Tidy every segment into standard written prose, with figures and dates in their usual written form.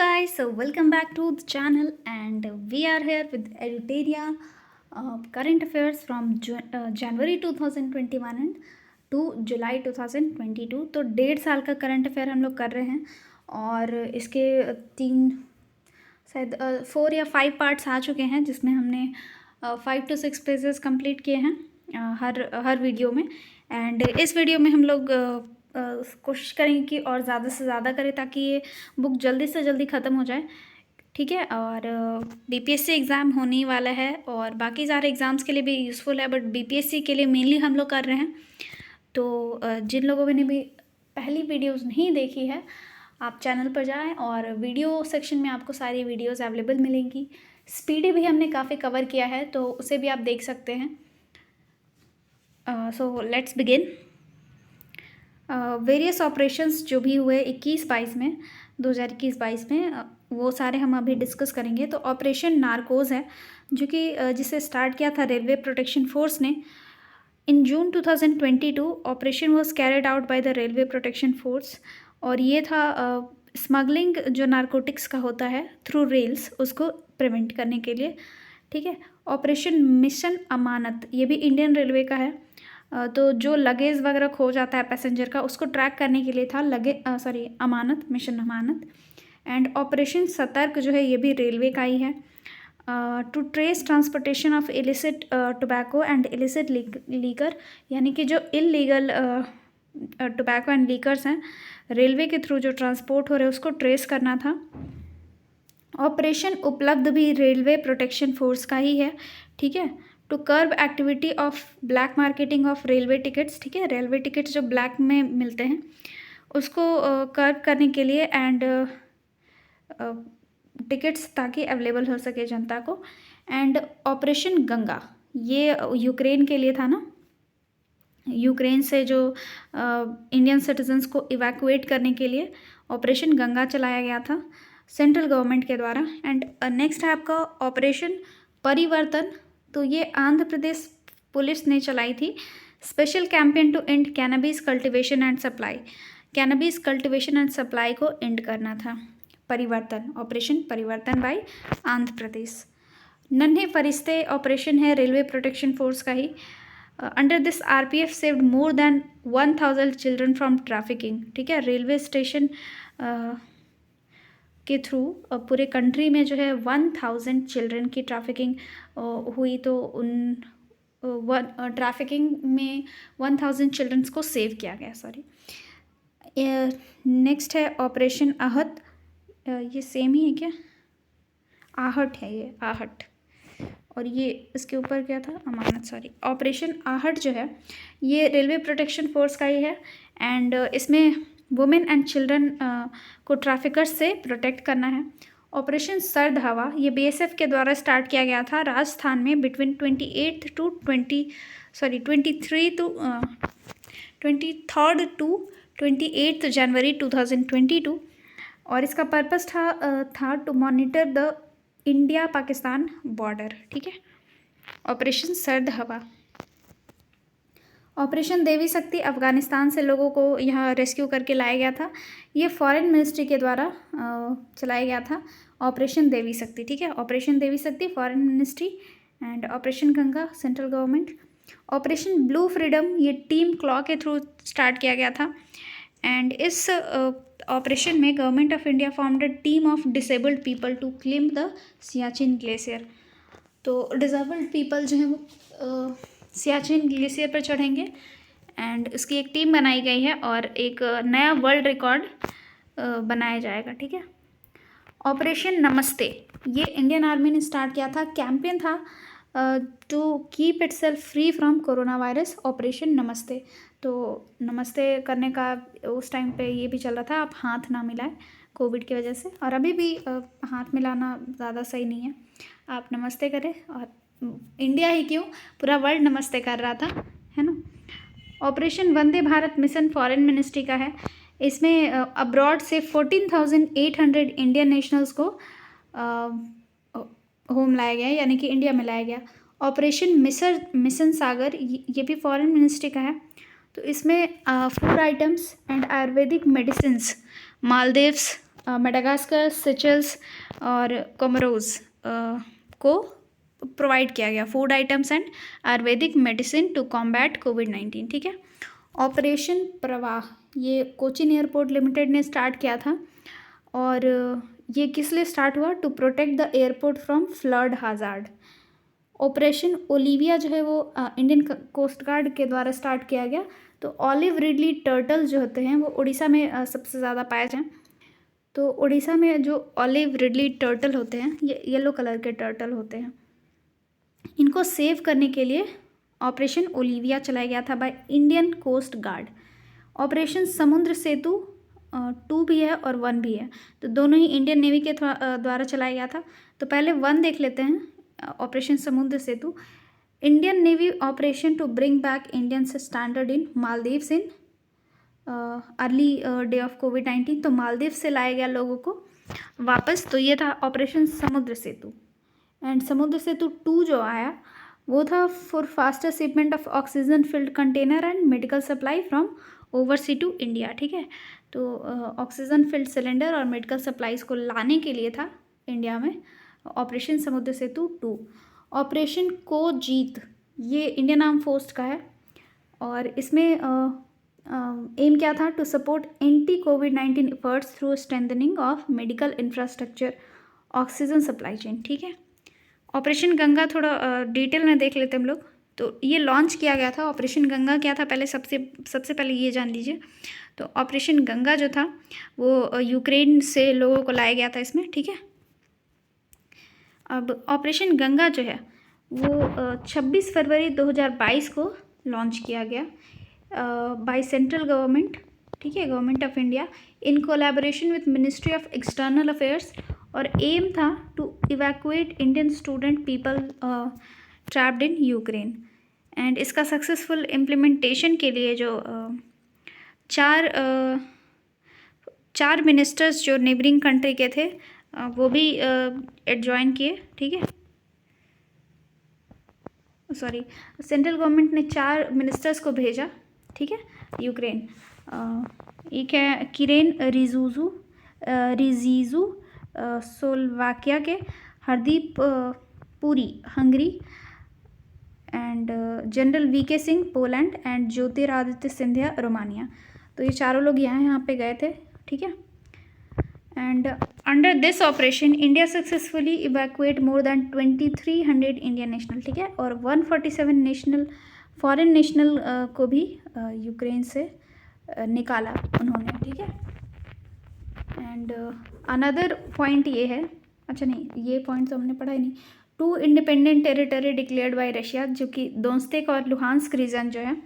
guys, so welcome back to the channel and we are here with Editeria current affairs from January 2021 and to जुलाई 2022। तो 1.5 साल का current affair हम लोग कर रहे हैं और इसके 3 शायद 4 या 5 पार्ट्स आ चुके हैं, जिसमें हमने 5 to 6 पेजेस कंप्लीट किए हैं हर वीडियो में। एंड इस वीडियो में हम लोग कोशिश करेंगे कि और ज़्यादा से ज़्यादा करें ताकि ये बुक जल्दी से जल्दी ख़त्म हो जाए, ठीक है। और बीपीएससी एग्ज़ाम होने वाला है और बाकी सारे एग्ज़ाम्स के लिए भी यूज़फुल है, बट बीपीएससी के लिए मेनली हम लोग कर रहे हैं। तो जिन लोगों ने भी पहली वीडियोज़ नहीं देखी है, आप चैनल पर जाएं और वीडियो सेक्शन में आपको सारी वीडियोज़ अवेलेबल मिलेंगी। स्पीडी भी हमने काफ़ी कवर किया है, तो उसे भी आप देख सकते हैं। So let's begin. Various operations जो भी हुए 21-22 में 2021-22 में वो सारे हम अभी डिस्कस करेंगे। तो ऑपरेशन नारकोज़ है, जो कि जिसे स्टार्ट किया था रेलवे प्रोटेक्शन फोर्स ने इन जून 2022। Operation was carried out by the railway protection force और ये था स्मगलिंग जो नारकोटिक्स का होता है थ्रू रेल्स, उसको प्रिवेंट करने के लिए, ठीक है। ऑपरेशन मिशन अमानत, ये भी इंडियन रेलवे का है। तो जो लगेज वगैरह खो जाता है पैसेंजर का, उसको ट्रैक करने के लिए था Amanat, mission Amanat. And operation Satark जो है, ये भी रेलवे का ही है। To trace transportation of illicit tobacco and illicit liquor, यानी कि जो इलीगल टोबैको एंड लीकर्स हैं रेलवे के थ्रू जो ट्रांसपोर्ट हो रहे हैं, उसको ट्रेस करना था। ऑपरेशन उपलब्ध भी रेलवे प्रोटेक्शन फोर्स का ही है, ठीक है। To curb activity of black marketing of railway tickets, ठीक है। रेलवे टिकट्स जो ब्लैक में मिलते हैं उसको कर्ब करने के लिए, एंड टिकट्स ताकि अवेलेबल हो सके जनता को। एंड ऑपरेशन गंगा, ये यूक्रेन के लिए था ना, यूक्रेन से जो इंडियन सिटीजन्स को इवैक्यूएट करने के लिए ऑपरेशन गंगा चलाया गया था सेंट्रल गवर्नमेंट के द्वारा। एंड नेक्स्ट है आपका ऑपरेशन परिवर्तन, तो ये आंध्र प्रदेश पुलिस ने चलाई थी। Special campaign to end cannabis cultivation and supply, cannabis cultivation and supply को एंड करना था। परिवर्तन, ऑपरेशन परिवर्तन बाय आंध्र प्रदेश। नन्हे फरिश्ते ऑपरेशन है रेलवे प्रोटेक्शन फोर्स का ही। Under this RPF saved more than 1000 children from trafficking, ठीक है। रेलवे स्टेशन के थ्रू पूरे कंट्री में जो है 1000 चिल्ड्रन की ट्रैफिकिंग हुई, तो उन ट्रैफिकिंग में 1000 चिल्ड्रंस को सेव किया गया, सॉरी। नेक्स्ट है ऑपरेशन आहट, ये सेम ही है क्या? आहट है, ये आहट, और ये इसके ऊपर क्या था, अमानत, सॉरी। ऑपरेशन आहट जो है ये रेलवे प्रोटेक्शन फोर्स का ही है। एंड इसमें वुमेन एंड चिल्ड्रन को ट्रैफिकर्स से प्रोटेक्ट करना है। ऑपरेशन सर्द हवा, ये बीएसएफ के द्वारा स्टार्ट किया गया था राजस्थान में बिटवीन 23 टू 28 जनवरी 2022। और इसका पर्पस था to monitor the India Pakistan border, ठीक है। ऑपरेशन सर्द हवा। ऑपरेशन देवी शक्ति, अफ़गानिस्तान से लोगों को यहाँ रेस्क्यू करके लाया गया था। ये फॉरेन मिनिस्ट्री के द्वारा चलाया गया था ऑपरेशन देवी शक्ति, ठीक है। Operation Devi Shakti foreign ministry, and operation Ganga central government. Operation blue freedom, ये टीम क्लॉ के थ्रू स्टार्ट किया गया था। एंड इस ऑपरेशन में government of India formed a team of disabled people to climb the Siachen glacier. तो डिसेबल्ड पीपल जो है वो सियाचिन ग्लेशियर पर चढ़ेंगे, एंड इसकी एक टीम बनाई गई है और एक नया वर्ल्ड रिकॉर्ड बनाया जाएगा, ठीक है। ऑपरेशन नमस्ते, ये इंडियन आर्मी ने स्टार्ट किया था, कैंपेन था to keep itself free from corona virus, operation Namaste. तो नमस्ते करने का उस टाइम पे ये भी चल रहा था, आप हाथ ना मिलाएं कोविड की वजह से, और अभी भी हाथ मिलाना ज़्यादा सही नहीं है, आप नमस्ते करें। और इंडिया ही क्यों, पूरा वर्ल्ड नमस्ते कर रहा था, है ना। Operation Vande Bharat mission foreign ministry का है। इसमें अब्रॉड से 14,800 इंडियन नेशनल्स को होम लाया गया, यानी कि इंडिया में लाया गया। ऑपरेशन मिशन सागर, ये भी फॉरेन मिनिस्ट्री का है। तो इसमें food items and Ayurvedic medicines Maldives Madagascar, Seychelles और कोमोरोस को प्रोवाइड किया गया food items and Ayurvedic medicine to combat कोविड-19, ठीक है। ऑपरेशन प्रवाह ये कोचिन एयरपोर्ट लिमिटेड ने स्टार्ट किया था और ये किस लिए स्टार्ट हुआ? To protect the airport from flood hazard. Operation Olivia जो है वो इंडियन कोस्ट गार्ड के द्वारा स्टार्ट किया गया। तो ऑलिव रिडली टर्टल जो होते हैं वो उड़ीसा में सबसे ज़्यादा पाए जाते हैं। तो उड़ीसा में जो ऑलिव रिडली टर्टल होते हैं ये येलो कलर के टर्टल होते हैं, इनको सेव करने के लिए ऑपरेशन ओलिविया चलाया गया था by Indian coast guard. Operation Samudra Setu 2 भी है और 1 भी है, तो दोनों ही इंडियन नेवी के द्वारा चलाया गया था। तो पहले 1 देख लेते हैं, operation Samudra Setu. Indian navy operation to bring back Indians stranded in Maldives in early day of कोविड-19। तो मालदीव से लाया गया लोगों को वापस, तो ये था ऑपरेशन समुद्र सेतु। एंड समुद्र सेतु 2 जो आया वो था for faster shipment of oxygen filled container and medical supply from oversea to India, ठीक है। तो ऑक्सीजन फिल्ड सिलेंडर और मेडिकल सप्लाईज को लाने के लिए था इंडिया में ऑपरेशन समुद्र सेतु 2। ऑपरेशन को जीत ये इंडियन आर्म फोर्स का है और इसमें एम क्या था? टू सपोर्ट एंटी कोविड-19 efforts through strengthening of medical infrastructure, oxygen supply chain, ठीक है। ऑपरेशन गंगा थोड़ा डिटेल में देख लेते हैं हम लोग। तो ये लॉन्च किया गया था। ऑपरेशन गंगा क्या था पहले सबसे पहले ये जान लीजिए। तो ऑपरेशन गंगा जो था वो यूक्रेन से लोगों को लाया गया था इसमें, ठीक है। अब ऑपरेशन गंगा जो है वो 26 फरवरी 2022 को लॉन्च किया गया बाय सेंट्रल गवर्नमेंट, ठीक है, government of India in collaboration with ministry of external affairs. और एम था to evacuate Indian student people trapped in Ukraine. And इसका सक्सेसफुल इम्प्लीमेंटेशन के लिए जो चार मिनिस्टर्स जो नेबरिंग कंट्री के थे वो भी एडजॉइन किए, ठीक है। सॉरी, सेंट्रल गवर्नमेंट ने 4 मिनिस्टर्स को भेजा, ठीक है, यूक्रेन। एक है किरेन रिजीजू स्लोवाकिया के, Hardeep Puri Hungary, and general V K Singh Poland, and Jyotiraditya Scindia Romania. तो ये चारों लोग यहाँ पे गए थे, ठीक है। And under this operation India successfully evacuate more than 2300 Indian national, ठीक है, और 147 फॉरेन नेशनल को भी यूक्रेन से निकाला उन्होंने, ठीक है। एंड अनदर पॉइंट ये है, अच्छा नहीं ये पॉइंट तो हमने पढ़ा ही नहीं। 2 independent territory declared by Russia, जो कि दोन्स्तेक और लुहांस्क रीजन जो है,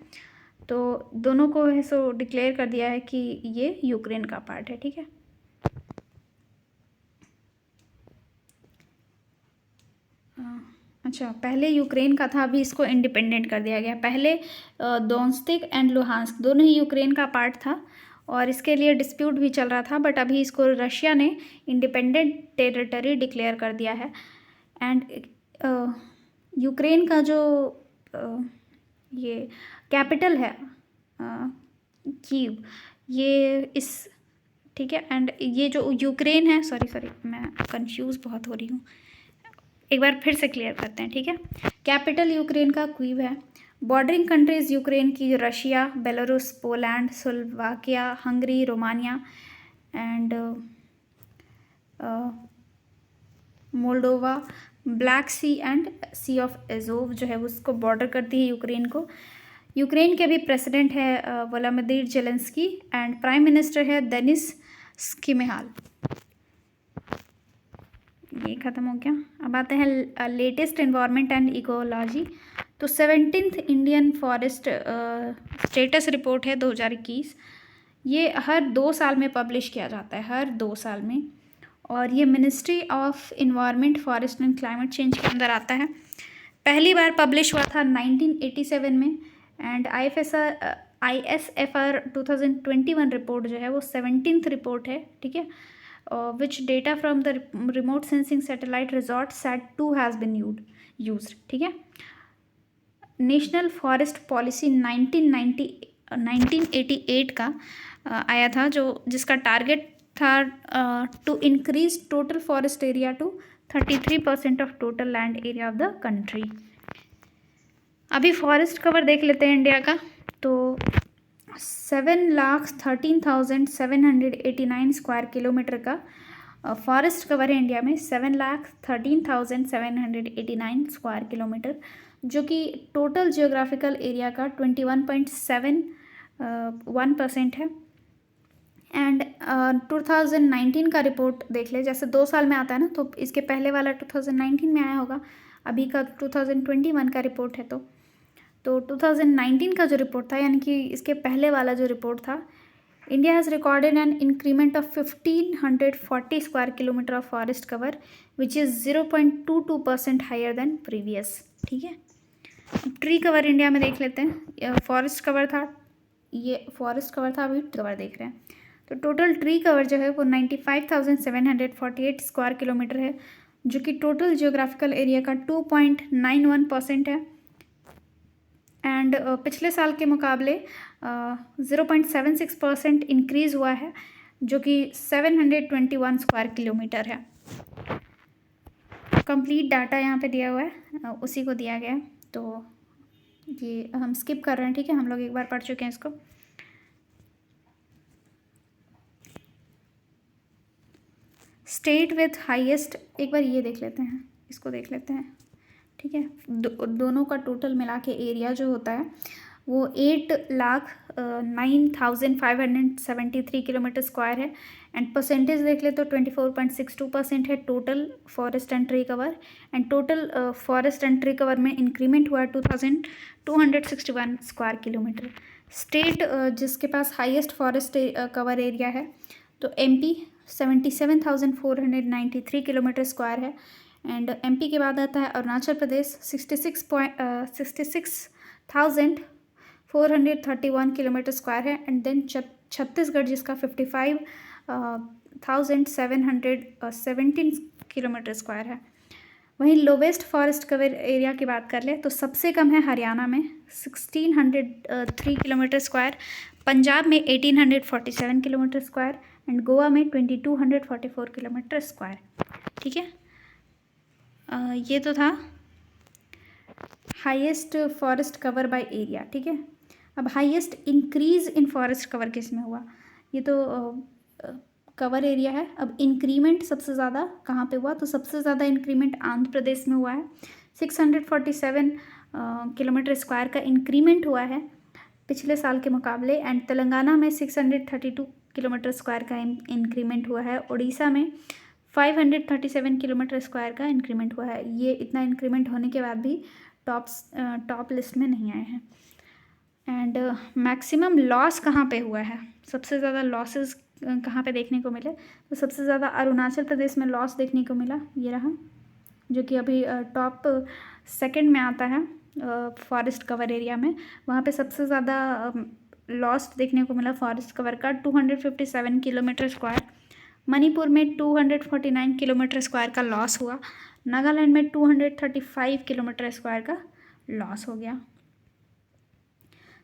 तो दोनों को है सो डिक्लेयर कर दिया है कि ये यूक्रेन का पार्ट है, ठीक है। अच्छा, पहले यूक्रेन का था, अभी इसको इंडिपेंडेंट कर दिया गया। पहले दोन्स्तेक एंड लुहांस्क दोनों ही यूक्रेन का पार्ट था और इसके लिए डिस्प्यूट भी चल रहा था, बट अभी इसको रशिया ने इंडिपेंडेंट टेरिटरी डिक्लेयर कर दिया है। एंड यूक्रेन का जो ये कैपिटल है कीव, ये इस, ठीक है। एंड ये जो यूक्रेन है, सॉरी मैं कंफ्यूज बहुत हो रही हूँ, एक बार फिर से क्लियर करते हैं, ठीक है। कैपिटल यूक्रेन का कीव है। बॉर्डरिंग कंट्रीज यूक्रेन की Russia, Belarus, Poland, Slovakia, Hungary, Romania and Moldova, black sea and sea of Azov जो है उसको बॉर्डर करती है यूक्रेन को। यूक्रेन के भी प्रेसिडेंट है Volodymyr Zelensky and prime minister है देनिस स्किमेहाल। ये ख़त्म हो गया। अब आते हैं लेटेस्ट एनवायरनमेंट एंड इकोलॉजी। तो 17th Indian forest status report है 2021। ये हर 2 साल में पब्लिश किया जाता है, हर 2 साल में, और ये ministry of environment, forest and climate change के अंदर आता है। पहली बार पब्लिश हुआ था 1987 में। एंड ISFR 2021 रिपोर्ट जो है वो 17th रिपोर्ट है, ठीक है, which data from the remote sensing satellite resort SAT-2 has been used, ठीक है। नेशनल फॉरेस्ट पॉलिसी 1988 का आया था, जो जिसका target third, to increase total forest area to 33% of total land area of the country. अभी फॉरेस्ट कवर देख लेते हैं इंडिया का। तो 7,13,789 स्क्वायर किलोमीटर का फॉरेस्ट कवर है इंडिया में। 7,13,789 स्क्वायर किलोमीटर, जो कि टोटल जियोग्राफिकल एरिया का 21.71% है। एंड 2019 का रिपोर्ट देख ले, जैसे 2 साल में आता है ना, तो इसके पहले वाला 2019 में आया होगा, अभी का 2021 का रिपोर्ट है। तो 2019 का जो रिपोर्ट था, यानी कि इसके पहले वाला जो रिपोर्ट था, India has recorded an increment of 1540 square kilometer of forest cover, which is 0.22% higher than previous. ठीक है, ट्री कवर इंडिया में देख लेते हैं। फॉरेस्ट कवर था, ये फॉरेस्ट कवर था, अभी कवर देख रहे हैं। तो टोटल ट्री कवर जो है वो 95,748 स्क्वायर किलोमीटर है, जो कि टोटल जियोग्राफिकल एरिया का 2.91% है। एंड पिछले साल के मुकाबले 0.76% इंक्रीज़ हुआ है, जो कि 721 स्क्वायर किलोमीटर है। कंप्लीट डाटा यहाँ पे दिया हुआ है, उसी को दिया गया है, तो ये हम स्किप कर रहे हैं। ठीक है, हम लोग एक बार पढ़ चुके हैं इसको। स्टेट विथ हाईएस्ट, एक बार ये देख लेते हैं, इसको देख लेते हैं। ठीक है, दोनों का टोटल मिला के एरिया जो होता है वो 8,09,573 किलोमीटर स्क्वायर है। एंड परसेंटेज देख ले तो 24.62% है total forest and tree cover. And total forest and tree cover में इंक्रीमेंट हुआ है 2,261 स्क्वायर किलोमीटर। स्टेट जिसके पास हाईएस्ट फॉरेस्ट कवर एरिया है, तो MP 77,493 किलोमीटर स्क्वायर है। एंड MP के बाद आता है अरुणाचल प्रदेश 66,431 किलोमीटर स्क्वायर है। एंड देन छत्तीसगढ़ जिसका 55,717 किलोमीटर स्क्वायर है। वहीं लोवेस्ट फॉरेस्ट कवर एरिया की बात कर ले तो सबसे कम है हरियाणा में 1,603 किलोमीटर स्क्वायर, पंजाब में 1,847 किलोमीटर स्क्वायर एंड गोवा में 2,244 किलोमीटर स्क्वायर। ठीक है, ये तो था highest forest cover by area. ठीक है, अब highest increase in forest cover किस में हुआ, ये तो कवर एरिया है। अब इंक्रीमेंट सबसे ज़्यादा कहाँ पे हुआ, तो सबसे ज़्यादा इंक्रीमेंट आंध्र प्रदेश में हुआ है। 647 किलोमीटर स्क्वायर का इंक्रीमेंट हुआ है पिछले साल के मुकाबले। एंड तेलंगाना में 632 किलोमीटर स्क्वायर का इंक्रीमेंट हुआ है। उड़ीसा में 537 किलोमीटर स्क्वायर का इंक्रीमेंट हुआ है। ये इतना इंक्रीमेंट होने के बाद भी टॉप लिस्ट में नहीं आए हैं। एंड मैक्सिमम लॉस कहाँ पे हुआ है, सबसे ज़्यादा लॉसेस कहाँ पे देखने को मिले, तो सबसे ज़्यादा अरुणाचल प्रदेश में लॉस देखने को मिला, ये रहा, जो कि अभी टॉप सेकंड में आता है फॉरेस्ट कवर एरिया में। वहाँ पे सबसे ज़्यादा लॉस देखने को मिला फॉरेस्ट कवर का 257 किलोमीटर स्क्वायर। मणिपुर में 249 किलोमीटर स्क्वायर का लॉस हुआ। नागालैंड में 235 किलोमीटर स्क्वायर का लॉस हो गया।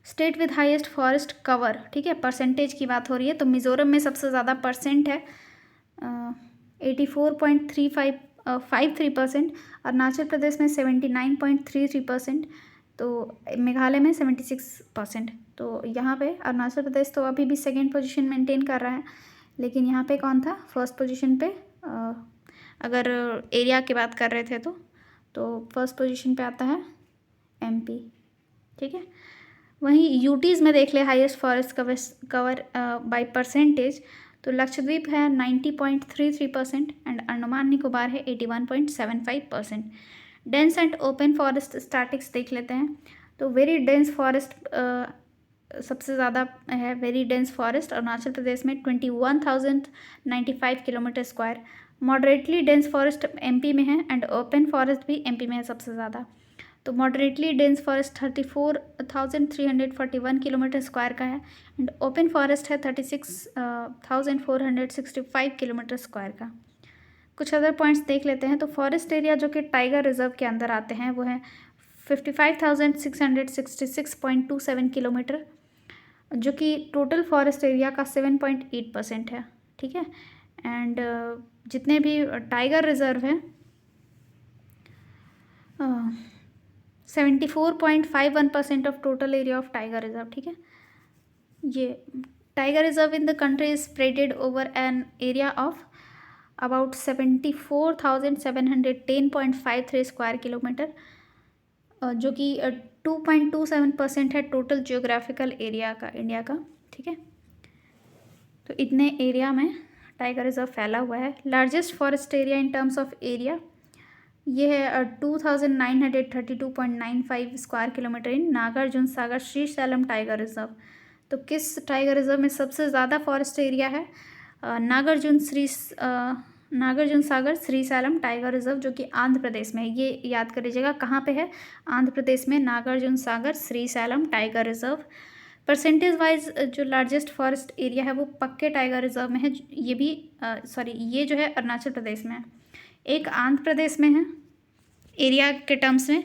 State with highest forest cover, ठीक है, परसेंटेज की बात हो रही है, तो मिज़ोरम में सबसे ज़्यादा परसेंट है 84.53%। अरुणाचल प्रदेश में 79.33%, तो मेघालय में 76%। तो यहाँ पे अरुणाचल प्रदेश तो अभी भी सेकेंड पोजीशन मेंटेन कर रहा है, लेकिन यहाँ पे कौन था फर्स्ट पोजीशन पे, अगर एरिया की बात कर रहे थे तो फर्स्ट पोजीशन पे आता है MP। ठीक है, वहीं यूटीज़ में देख ले highest forest cover by percentage, तो लक्षद्वीप है 90.33% एंड अंडमान निकोबार है 81.75%। Dense and open forest statics देख लेते हैं, तो वेरी डेंस फॉरेस्ट सबसे ज़्यादा है। Very dense forest Arunachal Pradesh में 21,095 kilometre square. Moderately dense forest MP में है एंड ओपन फॉरेस्ट भी MP में है सबसे ज़्यादा। तो moderately dense forest 34,341 kilometre square का है एंड ओपन फॉरेस्ट है 36,465 किलोमीटर स्क्वायर का। कुछ अदर पॉइंट्स देख लेते हैं, तो फॉरेस्ट एरिया जो कि टाइगर रिजर्व के अंदर आते हैं वो है 55,666.27 किलोमीटर, जो कि टोटल फॉरेस्ट एरिया का 7.8% है। ठीक है। एंड जितने भी टाइगर रिजर्व हैं 74.51% of total area of tiger reserve, ठीक है। ये tiger reserve in the country is spreaded over an area of about 74,710.53 square kilometre, जो कि 2.27% है टोटल जियोग्राफिकल एरिया का इंडिया का, ठीक है। तो इतने एरिया में टाइगर रिजर्व फैला हुआ है। Largest forest area in terms of area ये है 2,932.95 square kilometer in Nagarjuna Sagar Shri slam tiger reserve. तो किस टाइगर रिजर्व में सबसे ज़्यादा फॉरेस्ट एरिया है? Nagarjuna Sagar Shri slam tiger reserve, जो कि आंध्र प्रदेश में है। ये याद कर लीजिएगा कहाँ पे है, आंध्र प्रदेश में Nagarjuna Sagar Shri slam tiger reserve. Percentage wise जो लार्जेस्ट फॉरेस्ट एरिया है वो पक्के टाइगर रिजर्व में है। ये भी ये जो है अरुणाचल प्रदेश में है, एक आंध्र प्रदेश में है एरिया के टर्म्स में,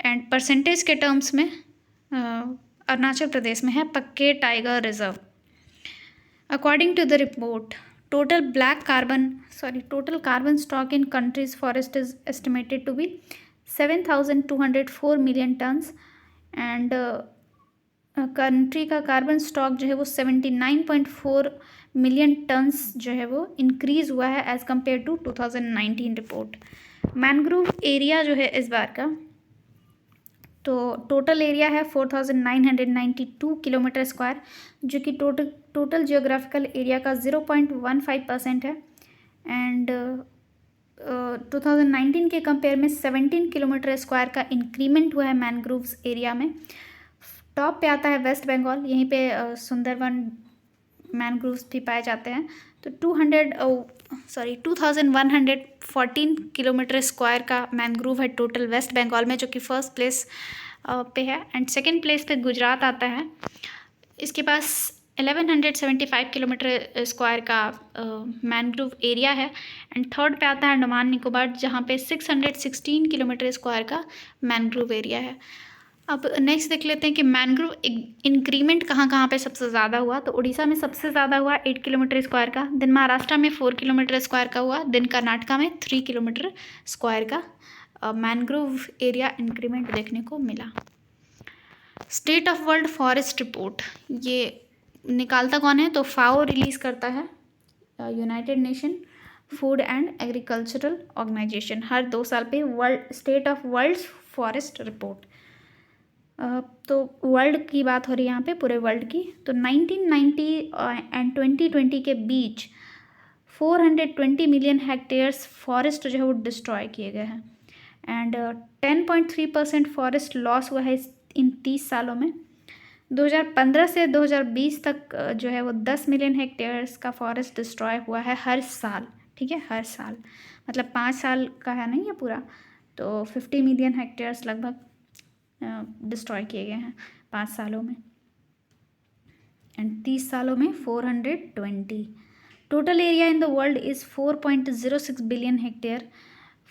एंड परसेंटेज के टर्म्स में अरुणाचल प्रदेश में है Pakke tiger reserve. According to the report total carbon stock in country's forest is estimated to be 7,204 million tons, and country का कार्बन स्टॉक जो है वो 79.4 मिलियन टन्स जो है वो इंक्रीज़ हुआ है as compare to 2019 report. Mangrove area जो है इस बार का, तो टोटल एरिया है 4,992 किलोमीटर स्क्वायर, जो कि टोटल जियोग्राफिकल एरिया का 0.15% है। एंड 2019 के कंपेयर में 17 किलोमीटर स्क्वायर का इंक्रीमेंट हुआ है मैनग्रोव्स एरिया में। टॉप पे आता है वेस्ट बंगाल, यहीं पे सुंदरवन मैनग्रोव्स भी पाए जाते हैं। तो 2,114 किलोमीटर स्क्वायर का मैनग्रोव है टोटल वेस्ट बंगाल में, जो कि फर्स्ट प्लेस पे है। एंड सेकंड प्लेस पे गुजरात आता है, इसके पास 1175 किलोमीटर स्क्वायर का मैनग्रोव एरिया है। एंड थर्ड पे आता है अंडमान निकोबार, जहाँ पे 616 किलोमीटर स्क्वायर का मैनग्रोव एरिया है। अब नेक्स्ट देख लेते हैं कि मैनग्रोव इंक्रीमेंट कहाँ कहाँ पे सबसे ज़्यादा हुआ। तो उड़ीसा में सबसे ज़्यादा हुआ 8 किलोमीटर स्क्वायर का, देन महाराष्ट्र में 4 किलोमीटर स्क्वायर का हुआ, देन कर्नाटका में 3 किलोमीटर स्क्वायर का मैनग्रोव एरिया इंक्रीमेंट देखने को मिला। State of world forest report ये निकालता कौन है? तो फाओ रिलीज़ करता है, United Nation food and agricultural organisation, हर 2 साल पे state of world forest report. तो वर्ल्ड की बात हो रही है यहाँ पे, पूरे वर्ल्ड की। तो 1990 एंड 2020 के बीच 420 मिलियन हेक्टेयर्स फॉरेस्ट जो है वो डिस्ट्रॉय किए गए हैं, एंड 10.3% फॉरेस्ट लॉस हुआ है इन 30 सालों में। 2015 से 2020 तक जो है वो 10 मिलियन हेक्टेयर्स का फॉरेस्ट डिस्ट्रॉय हुआ है हर साल, ठीक है, हर साल, मतलब 5 साल का है नहीं ये पूरा। तो 50 मिलियन हेक्टेयर्स लगभग डिस्ट्रॉय किए गए हैं 5 सालों में, एंड 30 सालों में 420। Total area in the world is 4.06 billion hectare.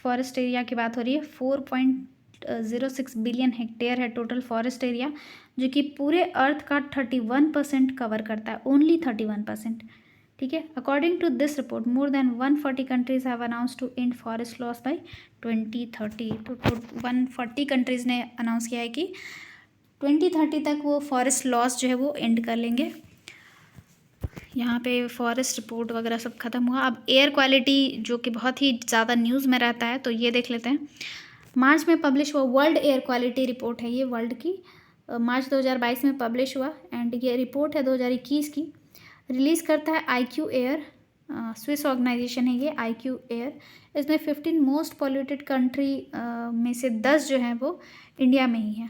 Forest area की बात हो रही है, 4.06 बिलियन हेक्टेयर है टोटल फॉरेस्ट एरिया, जो कि पूरे अर्थ का 31% कवर करता है, ओनली 31%, ठीक है। According to this report more than 140 countries have announce to end forest loss by 2030। तो 140 कंट्रीज़ ने अनाउंस किया है कि 2030 तक वो फॉरेस्ट लॉस जो है वो एंड कर लेंगे। यहाँ पे फॉरेस्ट रिपोर्ट वगैरह सब खत्म हुआ। अब एयर क्वालिटी जो कि बहुत ही ज़्यादा न्यूज़ में रहता है, तो ये देख लेते हैं। मार्च में पब्लिश हुआ वर्ल्ड एयर क्वालिटी रिपोर्ट है, ये वर्ल्ड की मार्च 2022 में पब्लिश हुआ, एंड ये रिपोर्ट है 2021 की। रिलीज़ करता है IQ एयर, स्विस ऑर्गेनाइजेशन है ये IQ एयर। इसमें 15 मोस्ट पॉल्यूटेड कंट्री में से 10 जो हैं वो इंडिया में ही है।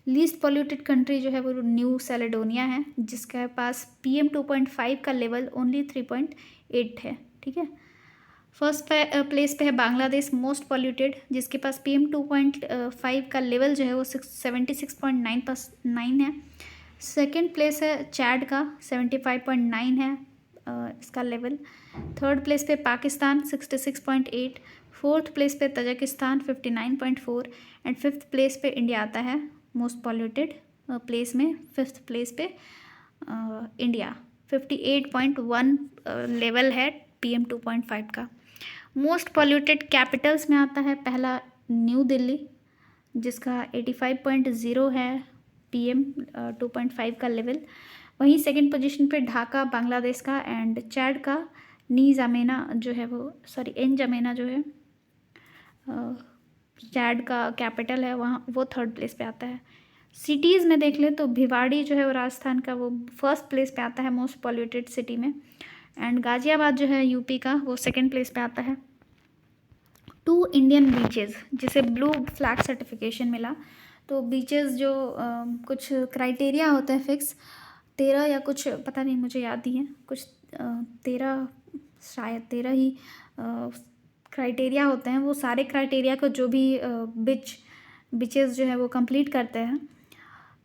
लीस्ट पॉल्यूटेड कंट्री जो है वो न्यू कैलेडोनिया है, जिसके पास PM 2.5 का लेवल ओनली 3.8 है, ठीक है। फर्स्ट प्लेस पे है बांग्लादेश मोस्ट पॉल्यूटेड, जिसके पास PM 2.5 का लेवल जो है वो 76.9 है। सेकेंड प्लेस है चैड का 75.9 है इसका लेवल। थर्ड प्लेस पे पाकिस्तान 66.8, फोर्थ प्लेस पे तजाकिस्तान 59.4, एंड फिफ्थ प्लेस पे इंडिया आता है मोस्ट पॉल्यूटेड प्लेस में। फिफ्थ प्लेस पे इंडिया 58.1 लेवल है PM2.5 का। मोस्ट पॉल्यूटेड कैपिटल्स में आता है पहला न्यू दिल्ली, जिसका 85.0 है PM2.5 का लेवल। वहीं सेकंड पोजीशन पे ढाका बांग्लादेश का, एंड चैड का एन जमेना जो है चैड का कैपिटल है, वहाँ वो थर्ड प्लेस पे आता है। सिटीज़ में देख लें तो भिवाड़ी जो है वो राजस्थान का, वो फर्स्ट प्लेस पे आता है मोस्ट पॉल्यूटेड सिटी में, एंड गाज़ियाबाद जो है यूपी का, वो सेकंड प्लेस पे आता है। 2 इंडियन बीचेस जिसे ब्लू फ्लैग सर्टिफिकेशन मिला। तो बीचेस जो कुछ क्राइटेरिया होता है फिक्स, 13 या कुछ पता नहीं, मुझे याद नहीं है, कुछ 13 शायद 13 ही क्राइटेरिया होते हैं। वो सारे क्राइटेरिया को जो भी बीचेस जो है वो कंप्लीट करते हैं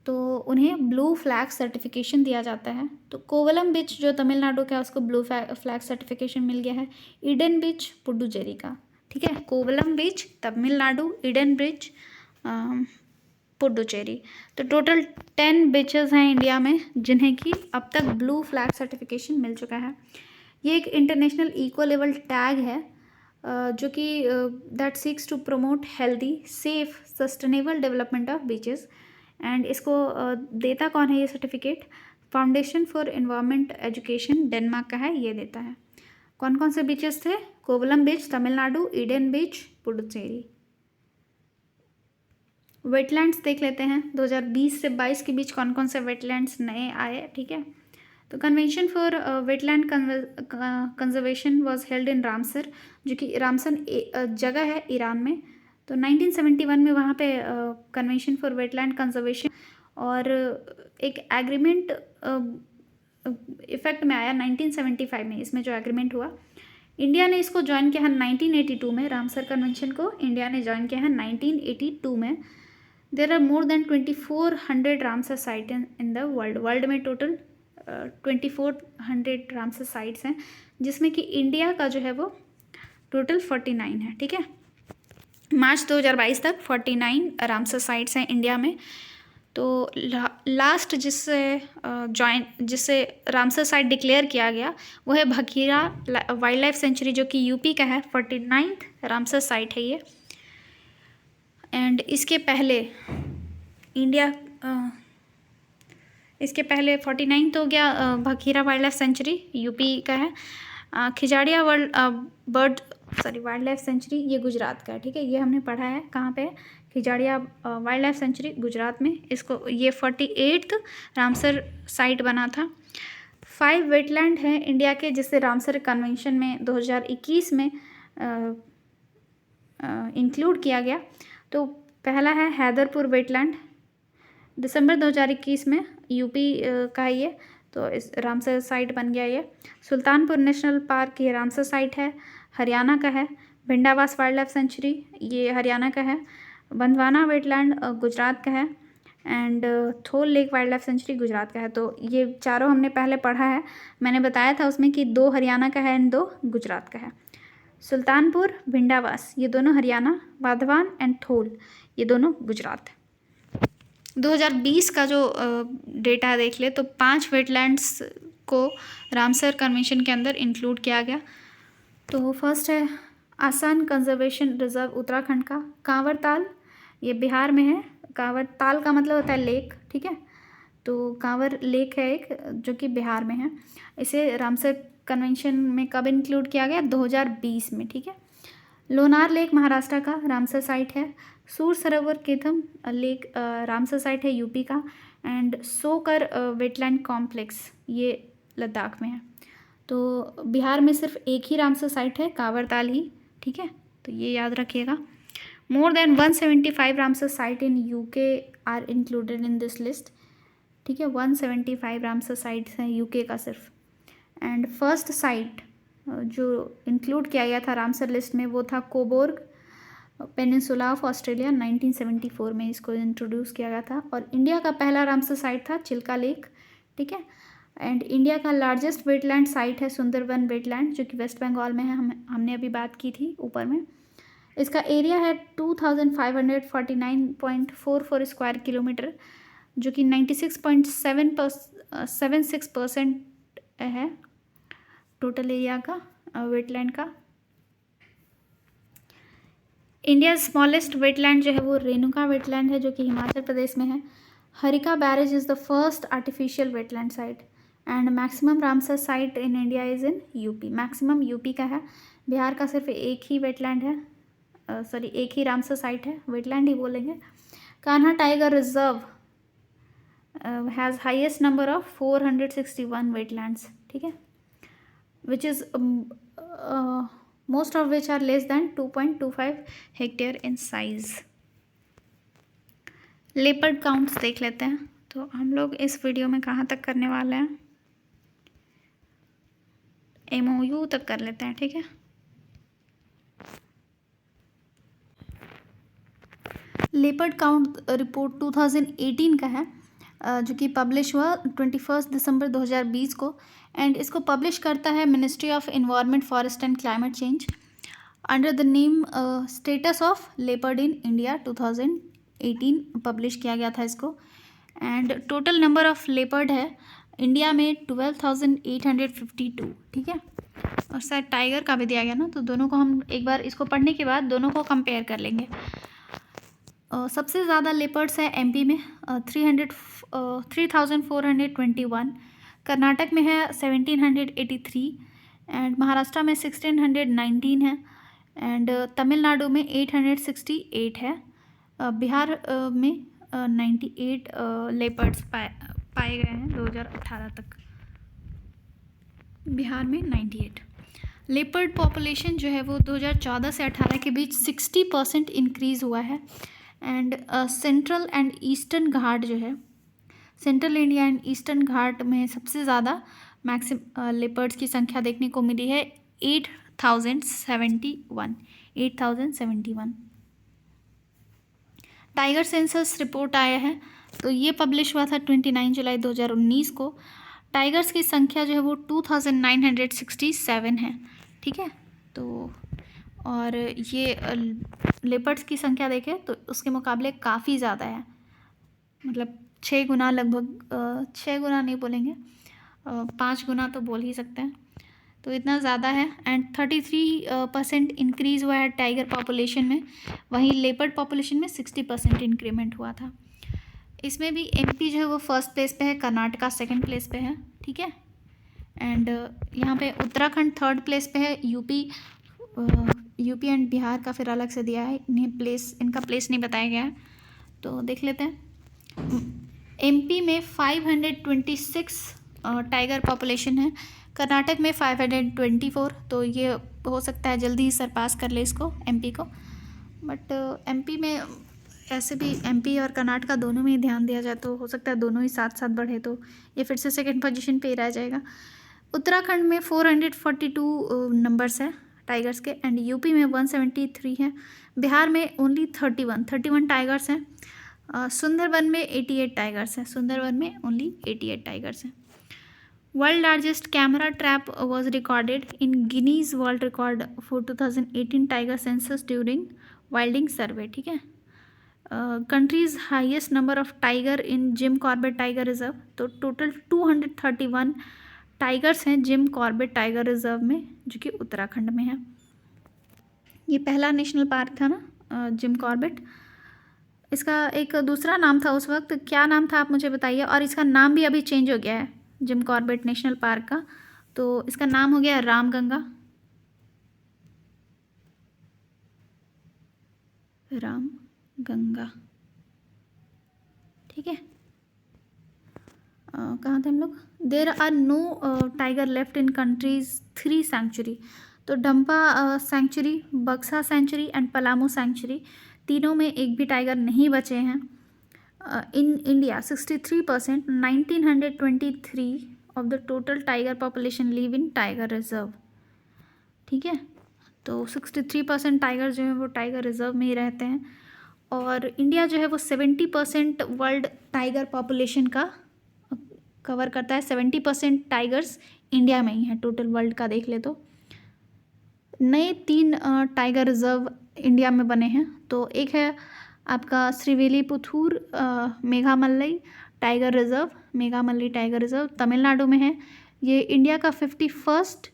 तो उन्हें ब्लू फ्लैग सर्टिफिकेशन दिया जाता है। तो कोवलम बीच जो तमिलनाडु का है उसको ब्लू फ्लैग सर्टिफिकेशन मिल गया है। ईडन बीच पुडुचेरी का, ठीक है। कोवलम बीच तमिलनाडु, ईडन बीच पुडुचेरी। तो टोटल 10 बीचेस हैं इंडिया में जिन्हें कि अब तक ब्लू फ्लैग सर्टिफिकेशन मिल चुका है। ये एक इंटरनेशनल इको लेवल टैग है जो कि that seeks to promote healthy, safe, sustainable development of beaches. And इसको देता कौन है ये certificate? Foundation for environment education Denmark का है, ये देता है। कौन कौन से बीचेस थे? कोवलम बीच तमिलनाडु, ईडन बीच पुडुचेरी। वेटलैंड्स देख लेते हैं 2020 से 22 के बीच कौन कौन से वेटलैंड्स नए आए, ठीक है। तो convention for wetland conservation was held in Ramsar, जो कि रामसर जगह है ईरान में। तो 1971 में वहाँ पे कन्वेंशन फॉर वेटलैंड कंजर्वेशन और एक एग्रीमेंट इफेक्ट में आया 1975 में। इसमें जो एग्रीमेंट हुआ, इंडिया ने इसको ज्वाइन किया है 1982 में। रामसर कन्वेंशन को इंडिया ने ज्वाइन किया है 1982 में। There are more than 2400 Ramsar site in the world में टोटल 2400 रामसर साइट्स हैं, जिसमें कि इंडिया का जो है वो टोटल 49 है, ठीक है। मार्च 2022 तक 49 रामसर साइट्स हैं इंडिया में। तो लास्ट जिससे रामसर साइट डिक्लेयर किया गया वो है भखीरा वाइल्ड लाइफ सेंचुरी, जो कि यूपी का है। 49th रामसर साइट है ये। एंड इसके पहले 49 तो हो गया भखीरा वाइल्ड लाइफ सेंचुरी, यूपी का है। खिजाड़िया वाइल्ड लाइफ सेंचुरी ये गुजरात का है, ठीक है। ये हमने पढ़ा है कहाँ पे? Khijadia wild life sanctuary Gujarat में। इसको ये 48th रामसर साइट बना था। 5 वेटलैंड हैं इंडिया के जिससे रामसर कन्वेंशन में 2021 में इंक्लूड किया गया। तो पहला है हैदरपुर वेटलैंड, दिसंबर 2021 में यूपी का है ये, तो इस रामसर साइट बन गया ये। सुल्तानपुर नेशनल पार्क ये रामसर साइट है, हरियाणा का है। भिंडावास वाइल्ड लाइफ सेंचुरी ये हरियाणा का है। बंदवाना वेटलैंड गुजरात का है। And Thol lake wild life sanctuary Gujarat का है। तो ये चारों हमने पहले पढ़ा है, मैंने बताया था उसमें कि 2 हरियाणा का है एंड 2 गुजरात का है। सुल्तानपुर, भिंडावास ये दोनों हरियाणा, वाधवान एंड थोल ये दोनों गुजरात। 2020 का जो डेटा देख ले तो 5 वेटलैंड्स को रामसर कन्वेंशन के अंदर इंक्लूड किया गया। तो फर्स्ट है आसान कंजर्वेशन रिजर्व उत्तराखंड का, कांवर ताल ये बिहार में है। कांवर ताल का मतलब होता है लेक, ठीक है। तो कांवर लेक है एक जो कि बिहार में है। इसे रामसर कन्वेंशन में कब इंक्लूड किया गया? 2020 में, ठीक है। लोनार लेक महाराष्ट्र का रामसर साइट है। सूर सरोवर केथम लेक रामसर साइट है यूपी का। एंड सोकर वेटलैंड कॉम्प्लेक्स ये लद्दाख में है। तो बिहार में सिर्फ एक ही रामसर साइट है, कांवर ताल ही, ठीक है। तो ये याद रखिएगा। More than 175 Ramsar site in UK are included in this list, ठीक है। 175 रामसर साइट्स हैं यूके का सिर्फ। एंड फर्स्ट साइट जो इंक्लूड किया गया था रामसर लिस्ट में वो था कोबोर्ग पेनिनसुला ऑफ ऑस्ट्रेलिया। 1974 में इसको इंट्रोड्यूस किया गया था। और इंडिया का पहला रामसर साइट था चिल्का लेक, ठीक है। एंड इंडिया का लार्जेस्ट वेटलैंड साइट है सुंदरबन वेटलैंड, जो कि वेस्ट बंगाल में है। हमने अभी बात की थी ऊपर में। इसका एरिया है 2549.44 स्क्वायर किलोमीटर, जो कि 96.76% है टोटल एरिया का वेटलैंड का। इंडिया स्मॉलेस्ट वेटलैंड जो है वो रेणुका वेटलैंड है, जो कि हिमाचल प्रदेश में है। Harika barrage is the first artificial wetland site and maximum Ramsar site in India is in UP. Maximum UP का है, बिहार का सिर्फ एक ही वेटलैंड है, एक ही रामसर साइट है, वेटलैंड ही बोलेंगे। Kanha tiger reserve has highest number of 461 wetlands, ठीक है, which is most of which are less than 2.25 hectare in size. Leopard counts देख लेते हैं। तो हम लोग इस वीडियो में कहाँ तक करने वाले हैं, MOU तक कर लेते हैं, ठीक है। लेपर्ड काउंट रिपोर्ट 2018 का है, जो कि पब्लिश हुआ 21 दिसंबर 2020 को, एंड इसको पब्लिश करता है ministry of environment, forest and climate change under the name status of leopard in India. 2018 publish किया गया था इसको। And total number of leopard है इंडिया में 12,852, ठीक है। और शायद टाइगर का भी दिया गया ना, तो दोनों को हम एक बार इसको पढ़ने के बाद दोनों को कंपेयर कर लेंगे। सबसे ज़्यादा लेपर्ड्स है एमपी में 3,421, कर्नाटक में है 1,783, एंड महाराष्ट्र में 1,619 है, एंड तमिलनाडु में 868 है। बिहार में 98 लेपर्ड्स पाए गए हैं 2018 तक, बिहार में 98। लेपर्ड पॉपुलेशन जो है वो 2014 से 18 के बीच 60% इंक्रीज़ हुआ है। एंड सेंट्रल एंड ईस्टर्न घाट जो है, सेंट्रल इंडिया एंड ईस्टर्न घाट में सबसे ज़्यादा लेपर्ड्स की संख्या देखने को मिली है 8,071। टाइगर सेंसस रिपोर्ट आया है, तो ये पब्लिश हुआ था 29 जुलाई 2019 को। टाइगर्स की संख्या जो है वो 2,967 है, ठीक है। तो और ये लेपर्ड्स की संख्या देखें तो उसके मुकाबले काफ़ी ज़्यादा है, मतलब 6 गुना लगभग, 6 गुना नहीं बोलेंगे, 5 गुना तो बोल ही सकते हैं, तो इतना ज़्यादा है। एंड 33% इंक्रीज़ हुआ है टाइगर पॉपुलेशन में, वहीं लेपर्ड पॉपुलेशन में 60% इंक्रीमेंट हुआ था। इसमें भी एमपी जो है वो फर्स्ट प्लेस पे है, कर्नाटका सेकंड प्लेस पे है, ठीक है। एंड यहाँ पे उत्तराखंड थर्ड प्लेस पे है, यूपी एंड बिहार का फिर अलग से दिया है, इनका प्लेस नहीं बताया गया है, तो देख लेते हैं। एमपी में 526 टाइगर पॉपुलेशन है, कर्नाटक में 524, तो ये हो सकता है जल्दी ही सरपास कर ले इसको, एमपी को। बट एमपी में ऐसे भी एमपी और कर्नाटका दोनों में ही ध्यान दिया जाए तो हो सकता है दोनों ही साथ साथ बढ़े, तो ये फिर से सेकंड पोजीशन पे ही रह जाएगा। उत्तराखंड में 442 नंबर्स है टाइगर्स के, एंड यूपी में 173 है, बिहार में ओनली 31 टाइगर्स हैं, सुंदरवन में 88 टाइगर्स हैं, सुंदरवन में ओनली 88 टाइगर्स हैं। World largest camera trap was recorded in Guinness world record for 2018 tiger census during wilding survey, ठीक है। Countries highest number of tiger in Jim Corbett tiger reserve, तो total 231 tigers हैं Jim Corbett tiger reserve में, जो कि उत्तराखंड में है। ये पहला नेशनल पार्क था ना जिम कॉर्बेट। इसका एक दूसरा नाम था उस वक्त, क्या नाम था आप मुझे बताइए। और इसका नाम भी अभी चेंज हो गया है जिम कॉर्बेट नेशनल पार्क का, तो इसका नाम हो गया रामगंगा, रामगंगा, ठीक है। कहाँ थे हम लोग। There are no tiger left in country's 3 sanctuary, तो Dampa sanctuary, Buxa sanctuary and Palamu sanctuary, तीनों में एक भी टाइगर नहीं बचे हैं। In India 63%, 1923 of the total tiger population live in tiger reserve, ठीक है। तो 63% टाइगर जो है वो टाइगर रिजर्व में ही रहते हैं। और इंडिया जो है वो 70% वर्ल्ड टाइगर पॉपुलेशन का कवर करता है। 70% टाइगर्स इंडिया में ही हैं टोटल वर्ल्ड का देख ले तो। नए 3 टाइगर रिजर्व इंडिया में बने हैं, तो एक है आपका Srivilliputhur Megamalai tiger reserve, Megamalai tiger reserve Tamil Nadu में है। ये इंडिया का 51st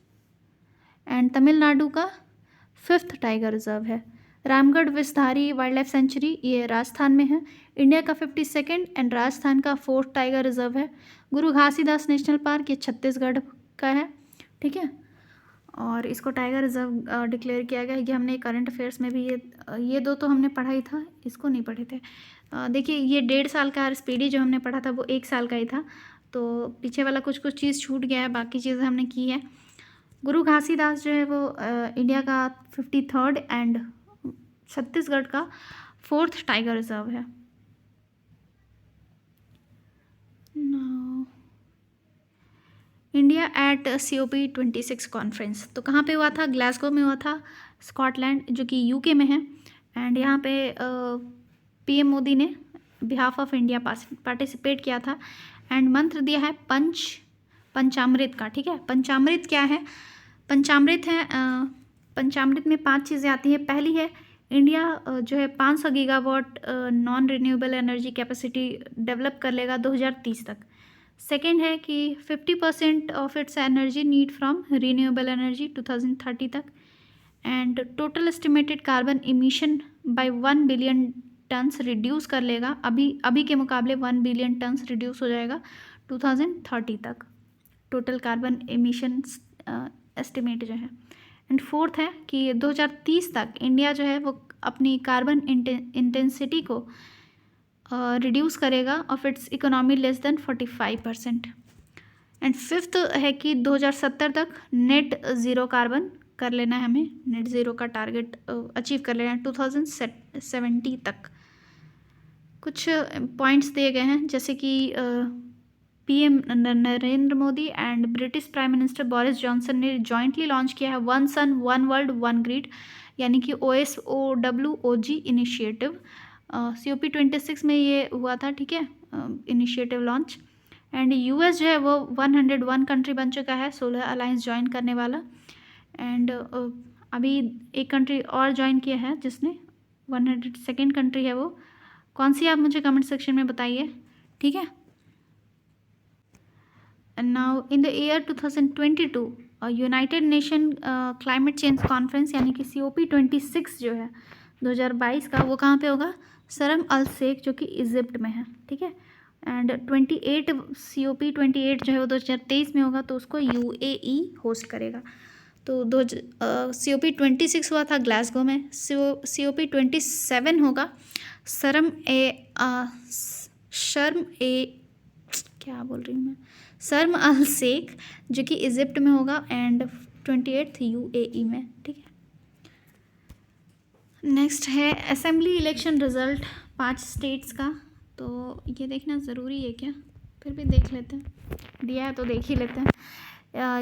एंड तमिलनाडु का 5th टाइगर रिजर्व है। Ramgarh Vishdhari wild life sanctuary ये राजस्थान में है, इंडिया का 52nd एंड राजस्थान का 4th टाइगर रिजर्व है। गुरु घासीदास नेशनल पार्क ये छत्तीसगढ़ का है, ठीक है। और इसको टाइगर रिजर्व डिक्लेयर किया गया है। ये हमने करंट अफेयर्स में भी ये दो तो हमने पढ़ा ही था, इसको नहीं पढ़े थे। देखिए ये 1.5 साल का स्पीडी जो हमने पढ़ा था वो 1 साल का ही था, तो पीछे वाला कुछ कुछ चीज़ छूट गया है, बाकी चीज़ें हमने की है। गुरु घासीदास जो है वो इंडिया का 53rd एंड छत्तीसगढ़ का 4th टाइगर रिजर्व है। इंडिया एट COP26 कॉन्फ्रेंस, तो कहाँ पे हुआ था? ग्लासगो में हुआ था, स्कॉटलैंड जो कि UK में है। एंड यहाँ पे PM मोदी ने बिहाफ ऑफ इंडिया पार्टिसिपेट किया था। एंड मंत्र दिया है पंचामृत का, ठीक है। पंचामृत क्या है? पंचामृत है, पंचामृत में 5 चीज़ें आती हैं। पहली है इंडिया जो है 500 gigawatt non renewable energy capacity develop कर लेगा 2030 तक। सेकेंड है कि 50% of its energy need from renewable energy 2030 तक। And total estimated carbon emission by 1 billion tons reduce कर लेगा, अभी के मुकाबले 1 बिलियन टन्स रिड्यूस हो जाएगा 2030 तक टोटल कार्बन इमिशन एस्टिमेट जो है। एंड फोर्थ है कि 2030 तक इंडिया जो है वो अपनी कार्बन इंटेंसिटी को रिड्यूस करेगा of its economy less than 45%। And fifth है कि 2070 तक नेट ज़ीरो कार्बन कर लेना है हमें, नेट ज़ीरो का टारगेट अचीव कर लेना है 2070 तक। कुछ पॉइंट्स दिए गए हैं जैसे कि PM Narendra Modi and British prime minister Boris Johnson ने जॉइंटली लॉन्च किया है 1 सन 1 वर्ल्ड 1 ग्रिड, यानी कि OSOWOG इनिशिएटिव। COP26 में ये हुआ था, ठीक है, इनिशिएटिव लॉन्च। एंड US जो है वो 101 कंट्री बन चुका है सोलर अलायंस ज्वाइन करने वाला। एंड अभी एक कंट्री और ज्वाइन किया है जिसने 102nd कंट्री है, वो कौन सी आप मुझे कमेंट सेक्शन में बताइए, ठीक है। And now in the year 2022 United nation climate change conference यानी कि COP26 जो है 2022 का, वो कहाँ पे होगा? शर्म अल शेख जो कि इजिप्ट में है, ठीक है। एंड 28 COP28 जो है वो 2023 में होगा, तो उसको UAE होस्ट करेगा। तो COP26 हुआ था ग्लासगो में, COP27 होगा शर्म अल शेख जो कि इजिप्ट में होगा, एंड 28th UAE में, ठीक है। नेक्स्ट है असेंबली इलेक्शन रिजल्ट 5 स्टेट्स का, तो ये देखना ज़रूरी है क्या? फिर भी देख लेते हैं, दिया है तो देख ही लेते हैं।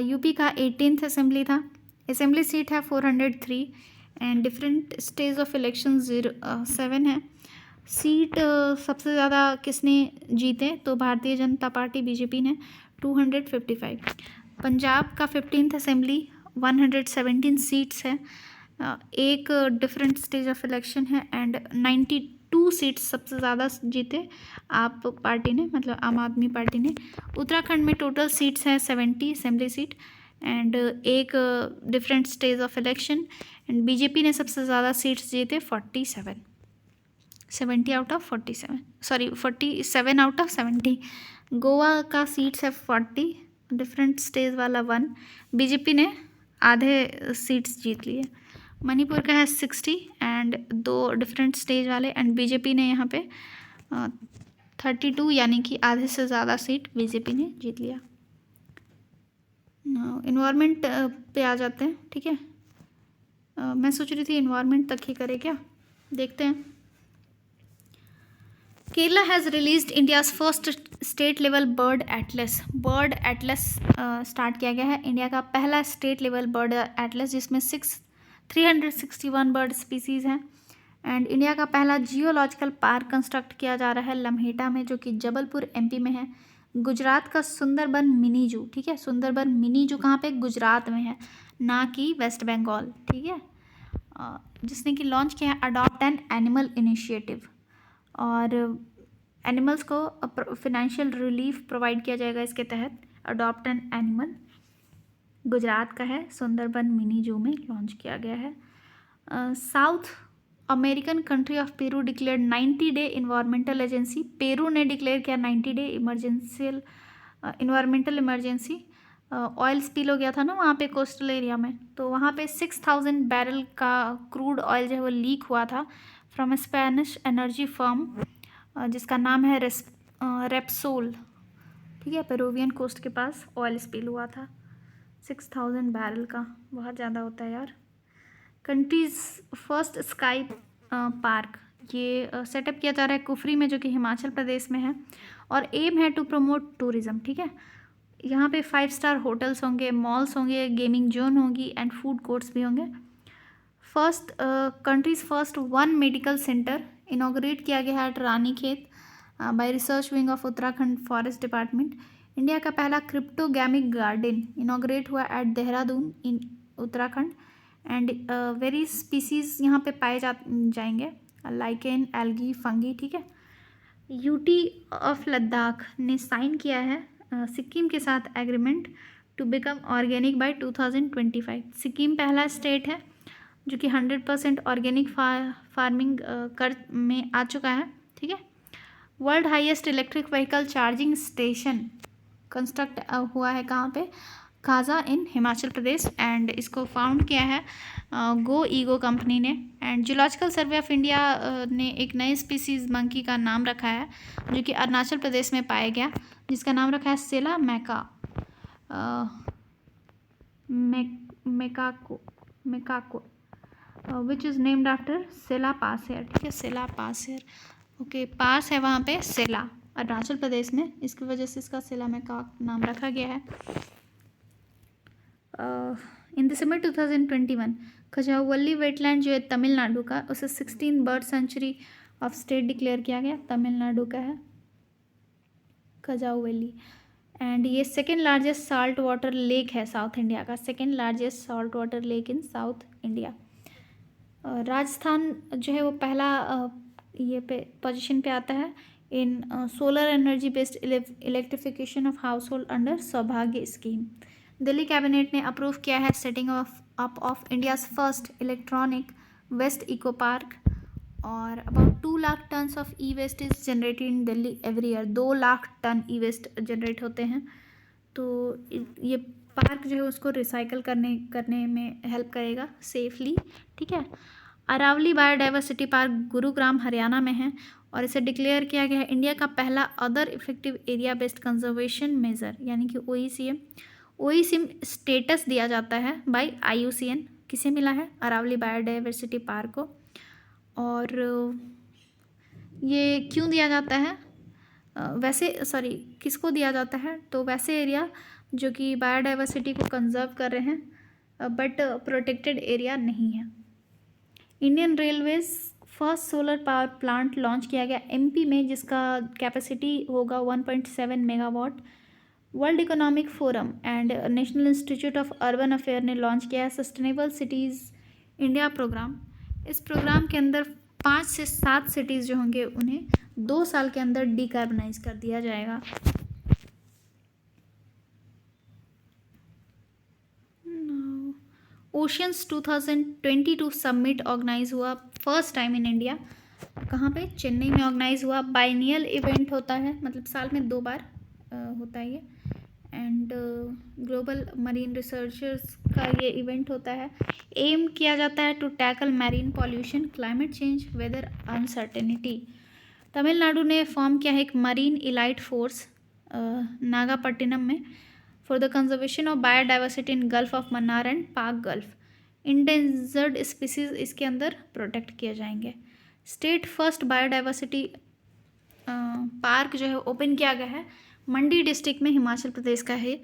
यूपी का 18th असेंबली था, असेंबली सीट है 403 and different stage of election 7 है। सीट सबसे ज़्यादा किसने जीते? तो भारतीय जनता पार्टी BJP ने 255। पंजाब का 15th असेंबली 117 सीट्स है, एक डिफरेंट स्टेज ऑफ इलेक्शन है एंड 92 सीट्स सबसे ज़्यादा जीते आप पार्टी ने, मतलब आम आदमी पार्टी ने। उत्तराखंड में टोटल सीट्स हैं 70 असेंबली सीट एंड एक different stage of election, and BJP ने सबसे ज़्यादा सीट्स जीते 47 out of 47, sorry 47 out of 70। Goa का सीट्स है 40, डिफरेंट स्टेज वाला 1, BJP ने आधे सीट्स जीत लिए। मणिपुर का है 60 एंड 2 डिफरेंट स्टेज वाले, एंड BJP ने यहाँ पे 32 यानी कि आधे से ज़्यादा सीट BJP ने जीत लिया। इन्वायरमेंट पे आ जाते हैं, ठीक है। मैं सोच रही थी इन्वायरमेंट तक ही करें क्या, देखते हैं। Kerala has released India's first state level bird Atlas start किया गया है, इंडिया का पहला स्टेट लेवल बर्ड एटलस जिसमें 361 बर्ड स्पीसीज़ हैं। एंड इंडिया का पहला जियोलॉजिकल पार्क कंस्ट्रक्ट किया जा रहा है लम्हेटा में, जो कि जबलपुर MP में है। गुजरात का सुंदरबन मिनी जू, ठीक है, सुंदरबन मिनी जू कहाँ पे? गुजरात में है, ना कि वेस्ट बंगाल, ठीक है। जिसने कि लॉन्च किया है अडॉप्ट एन एनिमल इनिशिएटिव, और एनिमल्स को फाइनेंशियल रिलीफ प्रोवाइड किया जाएगा इसके तहत। अडॉप्ट एन एनिमल, गुजरात का है, सुंदरबन मिनी जू में लॉन्च किया गया है। South American country of Peru declared 90 day environmental agency, Peru ने डिक्लेयर किया 90 day emergential environmental emergency. Oil spill हो गया था ना वहाँ पे कोस्टल एरिया में, तो वहाँ पे 6000 बैरल का क्रूड ऑयल जो है वो लीक हुआ था from A Spanish energy firm जिसका नाम है रेप्सोल, ठीक है। पेरुवियन कोस्ट के पास ऑयल स्पिल हुआ था 6000 बैरल का, बहुत ज़्यादा होता है यार। कंट्रीज़ फर्स्ट स्काई पार्क, ये सेटअप किया जा रहा है कुफरी में, जो कि हिमाचल प्रदेश में है, और एम है टू प्रमोट टूरिज़्म, ठीक है। यहाँ पे 5 स्टार होटल्स होंगे, मॉल्स होंगे, गेमिंग जोन होगी एंड फूड कोर्ट्स भी होंगे। Country's first 1 medical center inaugurate किया गया है at Ranikhet by research wing of Uttarakhand forest department. India का पहला क्रिप्टोगैमिक गार्डन इनॉग्रेट हुआ at Dehradun in Uttarakhand and very species यहाँ पे पाए जाएंगे, लाइकेन, एल्गी, फंगी, ठीक है। यूटी ऑफ लद्दाख ने साइन किया है सिक्किम के साथ agreement to become organic by 2025। Sikkim पहला स्टेट है जो कि 100% ऑर्गेनिक फार्मिंग कर में आ चुका है, ठीक है। World highest electric vehicle charging station construct हुआ है कहाँ पे, काजा इन हिमाचल प्रदेश, एंड इसको फाउंड किया है गो ईगो कंपनी ने। And zoological survey of India ने एक नए स्पीसीज मंकी का नाम रखा है जो कि अरुणाचल प्रदेश में पाया गया, जिसका नाम रखा है सेला मेकाको विच इज़ नेम्ड आफ्टर सेला पासेर, ठीक है। सेला पासेर, ओके, पास है वहाँ पे सेला, अरुणाचल प्रदेश में, इसकी वजह से इसका सेला मेकाक नाम रखा गया है। इन दिसंबर 2021 खजाउवल्ली वेटलैंड जो है तमिलनाडु का, उसे 16 bird sanctuary of state declare किया गया, तमिलनाडु का है खजाउवल्ली। एंड ये second largest salt water lake है साउथ इंडिया का, second largest salt water lake in south India. Rajasthan जो है वो पहला ये पे पोजीशन पे आता है in solar energy based electrification of household under Saubhagya scheme. Delhi cabinet ने अप्रूव किया है setting up of India's first electronic waste eco park, और about 2 lakh tons of e waste is generated in Delhi every year. 2 lakh ton e waste generate होते हैं, तो ये park जो है उसको रिसाइकल करने में हेल्प करेगा सेफली, ठीक है। अरावली बायोडाइवर्सिटी पार्क गुरुग्राम हरियाणा में है, और इसे डिक्लेयर किया गया है इंडिया का पहला other effective area based conservation measure, यानी कि ओईसीएम स्टेटस दिया जाता है बाय IUCN। किसे मिला है? अरावली बायोडाइवर्सिटी पार्क को। और ये क्यों दिया जाता है? किसको दिया जाता है? तो वैसे एरिया जो कि बायोडाइवर्सिटी को कंजर्व कर रहे हैं बट प्रोटेक्टेड एरिया नहीं है। Indian railways first solar power plant launch किया गया MP में, जिसका कैपेसिटी होगा 1.7 megawatt. World economic forum and national institute of urban affair ने लॉन्च किया है सस्टेनेबल सिटीज़ इंडिया प्रोग्राम। इस प्रोग्राम के अंदर 5 से 7 सिटीज़ जो होंगे उन्हें 2 साल के अंदर डिकार्बनाइज कर दिया जाएगा। ओशियंस 2022 समिट ऑर्गेनाइज हुआ फर्स्ट टाइम इन इंडिया। कहाँ पे? चेन्नई में ऑर्गेनाइज हुआ। बाइनियल इवेंट होता है, मतलब साल में 2 बार होता है ये। एंड ग्लोबल मरीन रिसर्चर्स का ये इवेंट होता है। एम किया जाता है to tackle marine pollution, climate change, weather uncertainty. Tamil Nadu ने फॉर्म किया है एक मरीन इलाइट फोर्स नागापट्टिनम में for the conservation of biodiversity in gulf of Mannar and पाक गल्फ। इंडेंजर्ड स्पीसीज इसके अंदर प्रोटेक्ट किए जाएंगे। स्टेट फर्स्ट बायोडाइवर्सिटी पार्क जो है ओपन किया गया है मंडी डिस्ट्रिक्ट में, हिमाचल प्रदेश का है,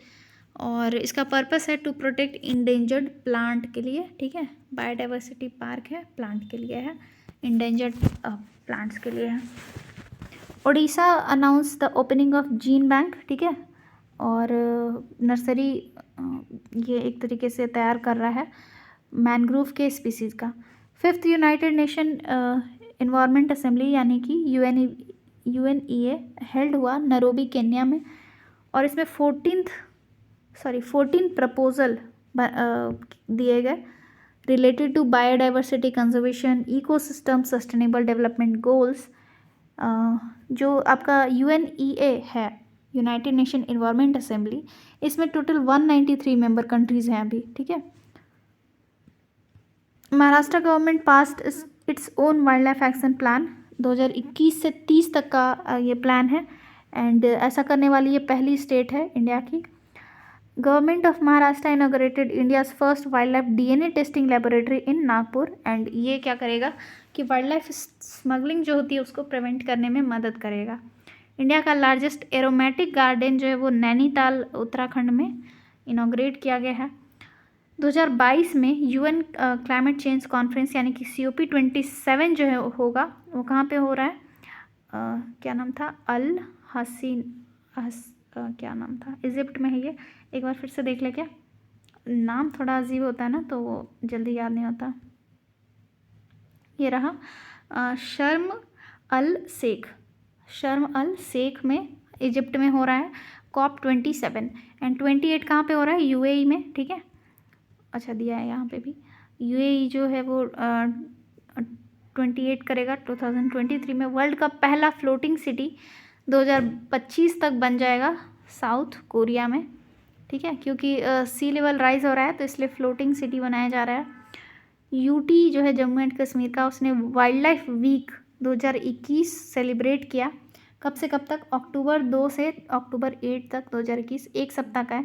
और इसका पर्पस है टू प्रोटेक्ट इंडेंजर्ड प्लांट के लिए, ठीक है। बायोडाइवर्सिटी पार्क है, प्लांट के लिए है, इंडेंजर्ड प्लांट्स के लिए है। Odisha announce the opening of gene bank, ठीक है, और नर्सरी ये एक तरीके से तैयार कर रहा है मैनग्रोव के स्पीसीज़ का। 5th United nation environment assembly यानी कि UNEA हेल्ड हुआ नैरोबी केन्या में, और इसमें 14th 14 प्रपोजल दिए गए related to biodiversity conservation, ecosystem sustainable development goals. जो आपका UNEA है, यूनाइटेड नेशन इन्वायरमेंट असेंबली, इसमें टोटल 193 मेंबर कंट्रीज़ हैं अभी, ठीक है। Maharashtra government passed its own wild life action plan, 2021 से 30 तक का ये प्लान है, एंड ऐसा करने वाली ये पहली स्टेट है इंडिया की। Government of Maharashtra inaugurated India's first wild life DNA testing laboratory in Nagpur, and ये क्या करेगा कि वाइल्ड लाइफ स्मगलिंग जो होती है उसको प्रिवेंट करने में मदद करेगा। इंडिया का लार्जेस्ट एरोमेटिक गार्डन जो है वो नैनीताल उत्तराखंड में इनॉग्रेट किया गया है। 2022 में UN क्लाइमेट चेंज कॉन्फ्रेंस यानी कि COP27 जो है होगा, वो कहाँ पे हो रहा है, क्या नाम था, अल हसीन क्या नाम था, इजिप्ट में है ये। एक बार फिर से देख ले, क्या नाम थोड़ा अजीब होता है ना तो वो जल्दी याद नहीं होता। ये रहा शर्म अल शेख में इजिप्ट में हो रहा है COP27, एंड 28 कहाँ पे हो रहा है, UAE में, ठीक है। अच्छा दिया है यहाँ पे भी, UAE जो है वो 28 करेगा 2023 में। वर्ल्ड का पहला फ्लोटिंग सिटी 2025 तक बन जाएगा साउथ कोरिया में, ठीक है, क्योंकि सी लेवल राइज हो रहा है तो इसलिए फ्लोटिंग सिटी बनाया जा रहा है। UT जो है जम्मू एंड कश्मीर का, उसने वाइल्ड लाइफ वीक 2021 सेलिब्रेट किया। कब से कब तक, अक्टूबर 2 से अक्टूबर 8 तक 2021, एक सप्ताह का है,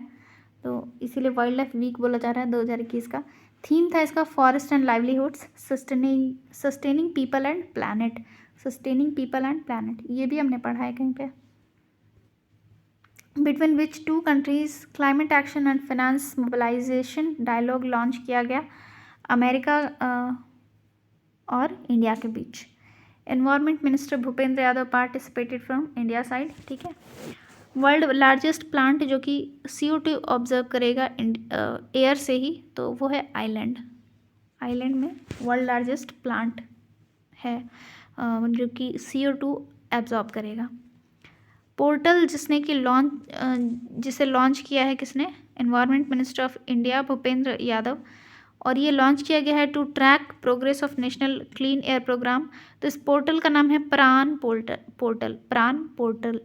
तो इसीलिए वाइल्ड लाइफ वीक बोला जा रहा है 2021 का। थीम था इसका forest and livelihoods, sustaining people and planet, ये भी हमने पढ़ा है कहीं पे। Between which two countries climate action and finance mobilisation dialogue launch किया गया, अमेरिका और इंडिया के बीच। Environment minister Bhupender Yadav participated from India side, ठीक है। वर्ल्ड लार्जेस्ट प्लांट जो कि CO2 ऑब्जर्व करेगा एयर से ही, तो वो है आइलैंड में वर्ल्ड लार्जेस्ट प्लांट है जो कि CO2 एब्जॉर्ब करेगा। पोर्टल जिसे लॉन्च किया है किसने, environment minister of India Bhupendra Yadav, और ये लॉन्च किया गया है to track progress of national clean air programme. तो इस पोर्टल का नाम है Prana portal.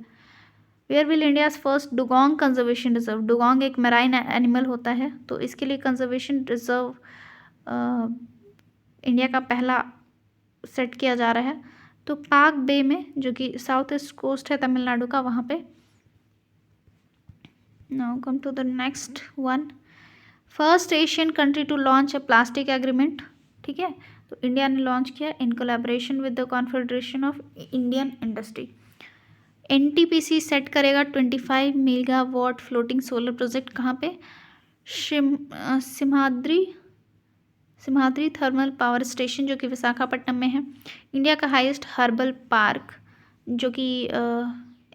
Where will India's first dugong conservation reserve, dugong एक मैराइन एनिमल होता है, तो इसके लिए कंजर्वेशन रिजर्व इंडिया का पहला सेट किया जा रहा है, तो पाक बे में, जो कि साउथ ईस्ट कोस्ट है तमिलनाडु का, वहाँ पे। Now come to the next one, first Asian country to launch a plastic agreement, ठीक है, तो इंडिया ने लॉन्च किया in collaboration with the confederation of Indian industry. NTPC set करेगा 25 मेगावाट फ्लोटिंग सोलर प्रोजेक्ट, कहाँ पे, सिम्हाद्री थर्मल पावर स्टेशन जो कि विशाखापट्टनम में है। इंडिया का हाईएस्ट हर्बल पार्क जो कि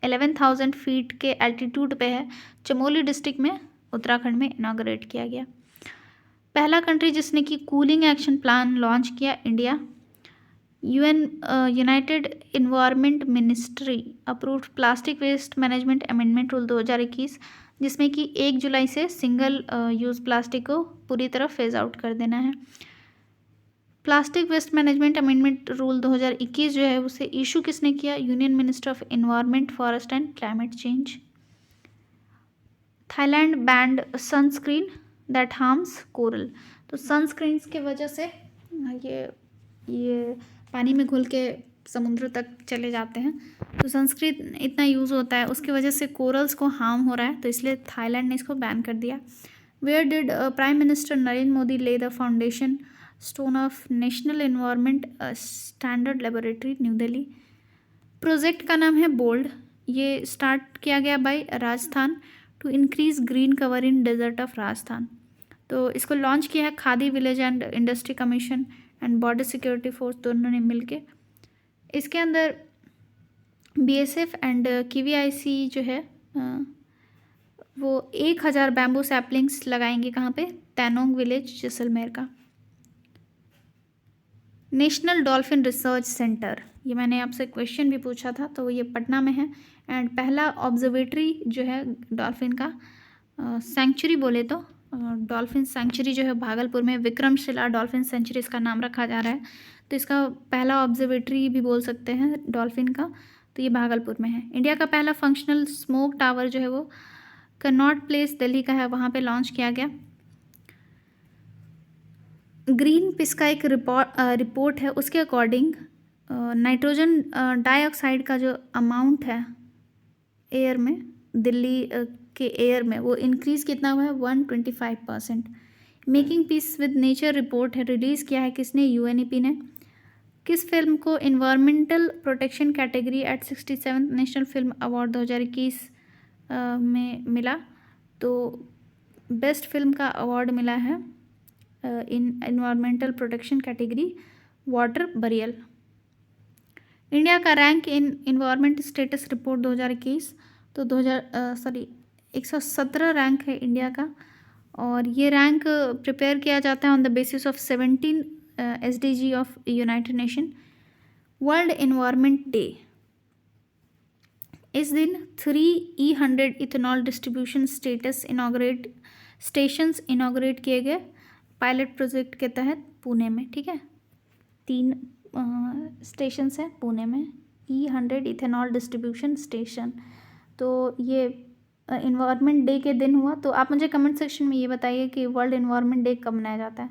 11,000 फीट के एल्टीट्यूड पे है, चमोली डिस्ट्रिक्ट में उत्तराखंड में इनाग्रेट किया गया। पहला कंट्री जिसने कि कूलिंग एक्शन प्लान लॉन्च किया, India. United environment ministry approved plastic waste management amendment rule 2021, जिसमें कि 1 जुलाई से सिंगल यूज़ प्लास्टिक को पूरी तरह फेज आउट कर देना है। Plastic waste management amendment rule 2021 जो है उसे इशू किसने किया, union minister of environment forest and climate change. Thailand banned sunscreen that harms coral, तो सनस्क्रीन की वजह से ये पानी में घुल के समुद्र तक चले जाते हैं, तो सनस्क्रीन इतना यूज़ होता है, उसकी वजह से कोरल्स को हार्म हो रहा है, तो इसलिए थाईलैंड ने इसको बैन कर दिया। Where did prime minister Narendra Modi lay the foundation stone of national environment standard laboratory, new Delhi. Project का नाम है बोल्ड, ये स्टार्ट किया गया by Rajasthan to increase green cover in desert of Rajasthan, तो इसको लॉन्च किया है Khadi village and industry commission and border security force दोनों ने मिलके। इसके अंदर BSF एंड KVIC जो है वो 1000 बैम्बू सैपलिंग्स लगाएंगे, कहाँ पे, तैनोंग विलेज जैसलमेर का। नेशनल डॉल्फिन रिसर्च सेंटर, ये मैंने आपसे क्वेश्चन भी पूछा था, तो ये पटना में है, एंड पहला ऑब्जर्वेटरी जो है डॉल्फिन का सेंचुरी बोले तो डॉल्फिन सेंचुरी जो है भागलपुर में, विक्रमशिला डॉल्फिन सेंचुरी इसका नाम रखा जा रहा है। तो इसका पहला ऑब्जर्वेटरी भी बोल सकते हैं डॉल्फिन का, तो ये भागलपुर में है। इंडिया का पहला फंक्शनल स्मोक टावर जो है वो कनॉट प्लेस दिल्ली का है, वहाँ पे लॉन्च किया गया। ग्रीन पीस का एक रिपोर्ट है, उसके अकॉर्डिंग नाइट्रोजन डाइऑक्साइड का जो अमाउंट है एयर में, दिल्ली के एयर में, वो इंक्रीज़ कितना हुआ है 125%। Making peace with nature report है, रिलीज़ किया है किसने, यूएनईपी ने। किस फिल्म को environmental protection category at 67th national film award 2021 में मिला? तो बेस्ट फिल्म का अवार्ड मिला है in environmental protection category water burial. India का rank in environment status report 2021, तो 117 रैंक है इंडिया का, और ये रैंक प्रिपेयर किया जाता है on the basis of 17 SDG of United nation. World environment day, इस दिन 3E100 ethanol distribution stations inaugurate किए गए पायलट प्रोजेक्ट के तहत पुणे में। ठीक है, 3 स्टेशंस हैं पुणे में, E100 इथेनॉल डिस्ट्रीब्यूशन स्टेशन। तो ये इन्वायरमेंट डे के दिन हुआ। तो आप मुझे कमेंट सेक्शन में ये बताइए कि वर्ल्ड इन्वायरमेंट डे कब मनाया जाता है।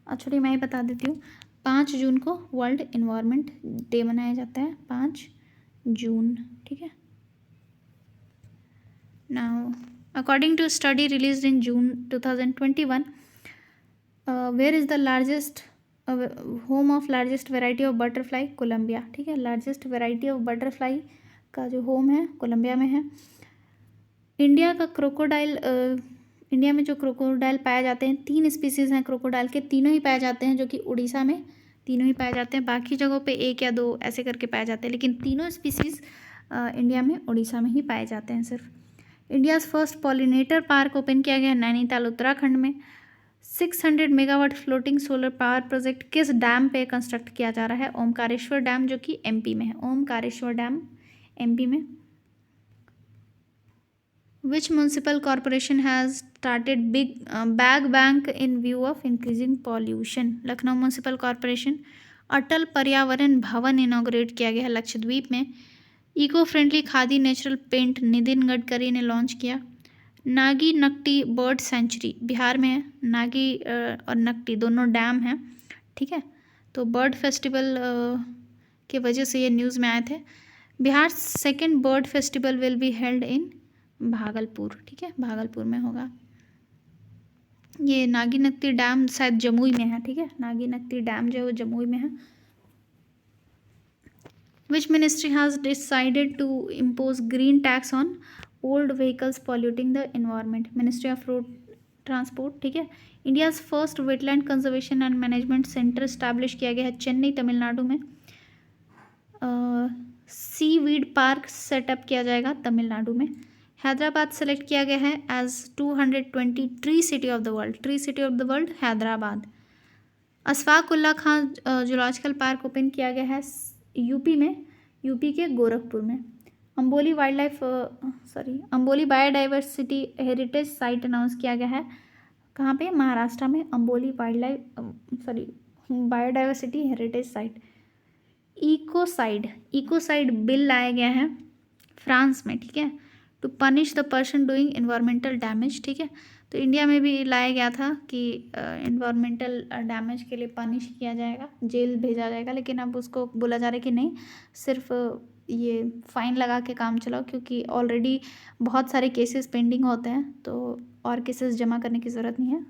अच्छा, मैं ही बता देती हूँ, 5 जून को वर्ल्ड इन्वायरमेंट डे मनाया जाता है, 5 जून। ठीक है। Now according to study released in June 2021, where is the largest home of largest variety of butterfly? Colombia. ठीक है, लार्जेस्ट वेराइटी ऑफ बटरफ्लाई का जो होम है कोलंबिया में है। इंडिया का क्रोकोडाइल, इंडिया में जो क्रोकोडाइल पाए जाते हैं, 3 स्पीसीज़ हैं क्रोकोडाइल के, तीनों ही पाए जाते हैं जो कि उड़ीसा में तीनों ही पाए जाते हैं। बाकी जगहों पे 1 या 2 ऐसे करके पाए जाते हैं, लेकिन तीनों स्पीसीज़ इंडिया में उड़ीसा में ही पाए जाते हैं सिर्फ। India's first pollinator park open किया गया नैनीताल उत्तराखंड में। 600 megawatt floating solar power project किस डैम पे कंस्ट्रक्ट किया जा रहा है? ओमकारेश्वर डैम, जो कि एमपी में है। ओमकारेश्वर डैम एमपी में। Which municipal corporation has started bag bank in view of increasing pollution? Lucknow municipal corporation. Atal Paryavaran Bhawan inaugurate किया गया है लक्षद्वीप में। Eco friendly Khadi natural paint Nitin Gadkari ने लॉन्च किया। नागी नकटी बर्ड सेंचुरी बिहार में है। नागी और नकटी दोनों डैम हैं। ठीक है, तो बर्ड फेस्टिवल के वजह से ये न्यूज़ में आए थे। Bihar second bird festival will be held in Bhagalpur. ठीक है, भागलपुर में होगा। ये नागी नकटी डैम शायद जमुई में है। ठीक है, नागी नकटी डैम जो है वो जमुई में है। Which ministry has decided to impose green tax on old vehicles polluting the environment? Ministry of road transport. ठीक है। India's first wetland conservation and management centre establish किया गया है चेन्नई तमिलनाडु में। सी वीड पार्क सेटअप किया जाएगा तमिलनाडु में। हैदराबाद सेलेक्ट किया गया है as 220 tree city of the world. Tree city of the world Hyderabad. Ashfaq Ullah Khan zoological park open किया गया है यूपी में, यूपी के गोरखपुर में। Amboli Amboli biodiversity heritage site announce किया गया है कहाँ पे? महाराष्ट्र में। Amboli biodiversity heritage site. Ecocide bill लाया गया है फ्रांस में। ठीक है, to punish the person doing environmental damage. ठीक है, तो इंडिया में भी लाया गया था कि इन्वायरमेंटल डैमेज के लिए पनिश किया जाएगा, जेल भेजा जाएगा, लेकिन अब उसको बोला जा रहा है कि नहीं, सिर्फ ये फ़ाइन लगा के काम चलाओ, क्योंकि ऑलरेडी बहुत सारे केसेस पेंडिंग होते हैं, तो और केसेस जमा करने की ज़रूरत नहीं है,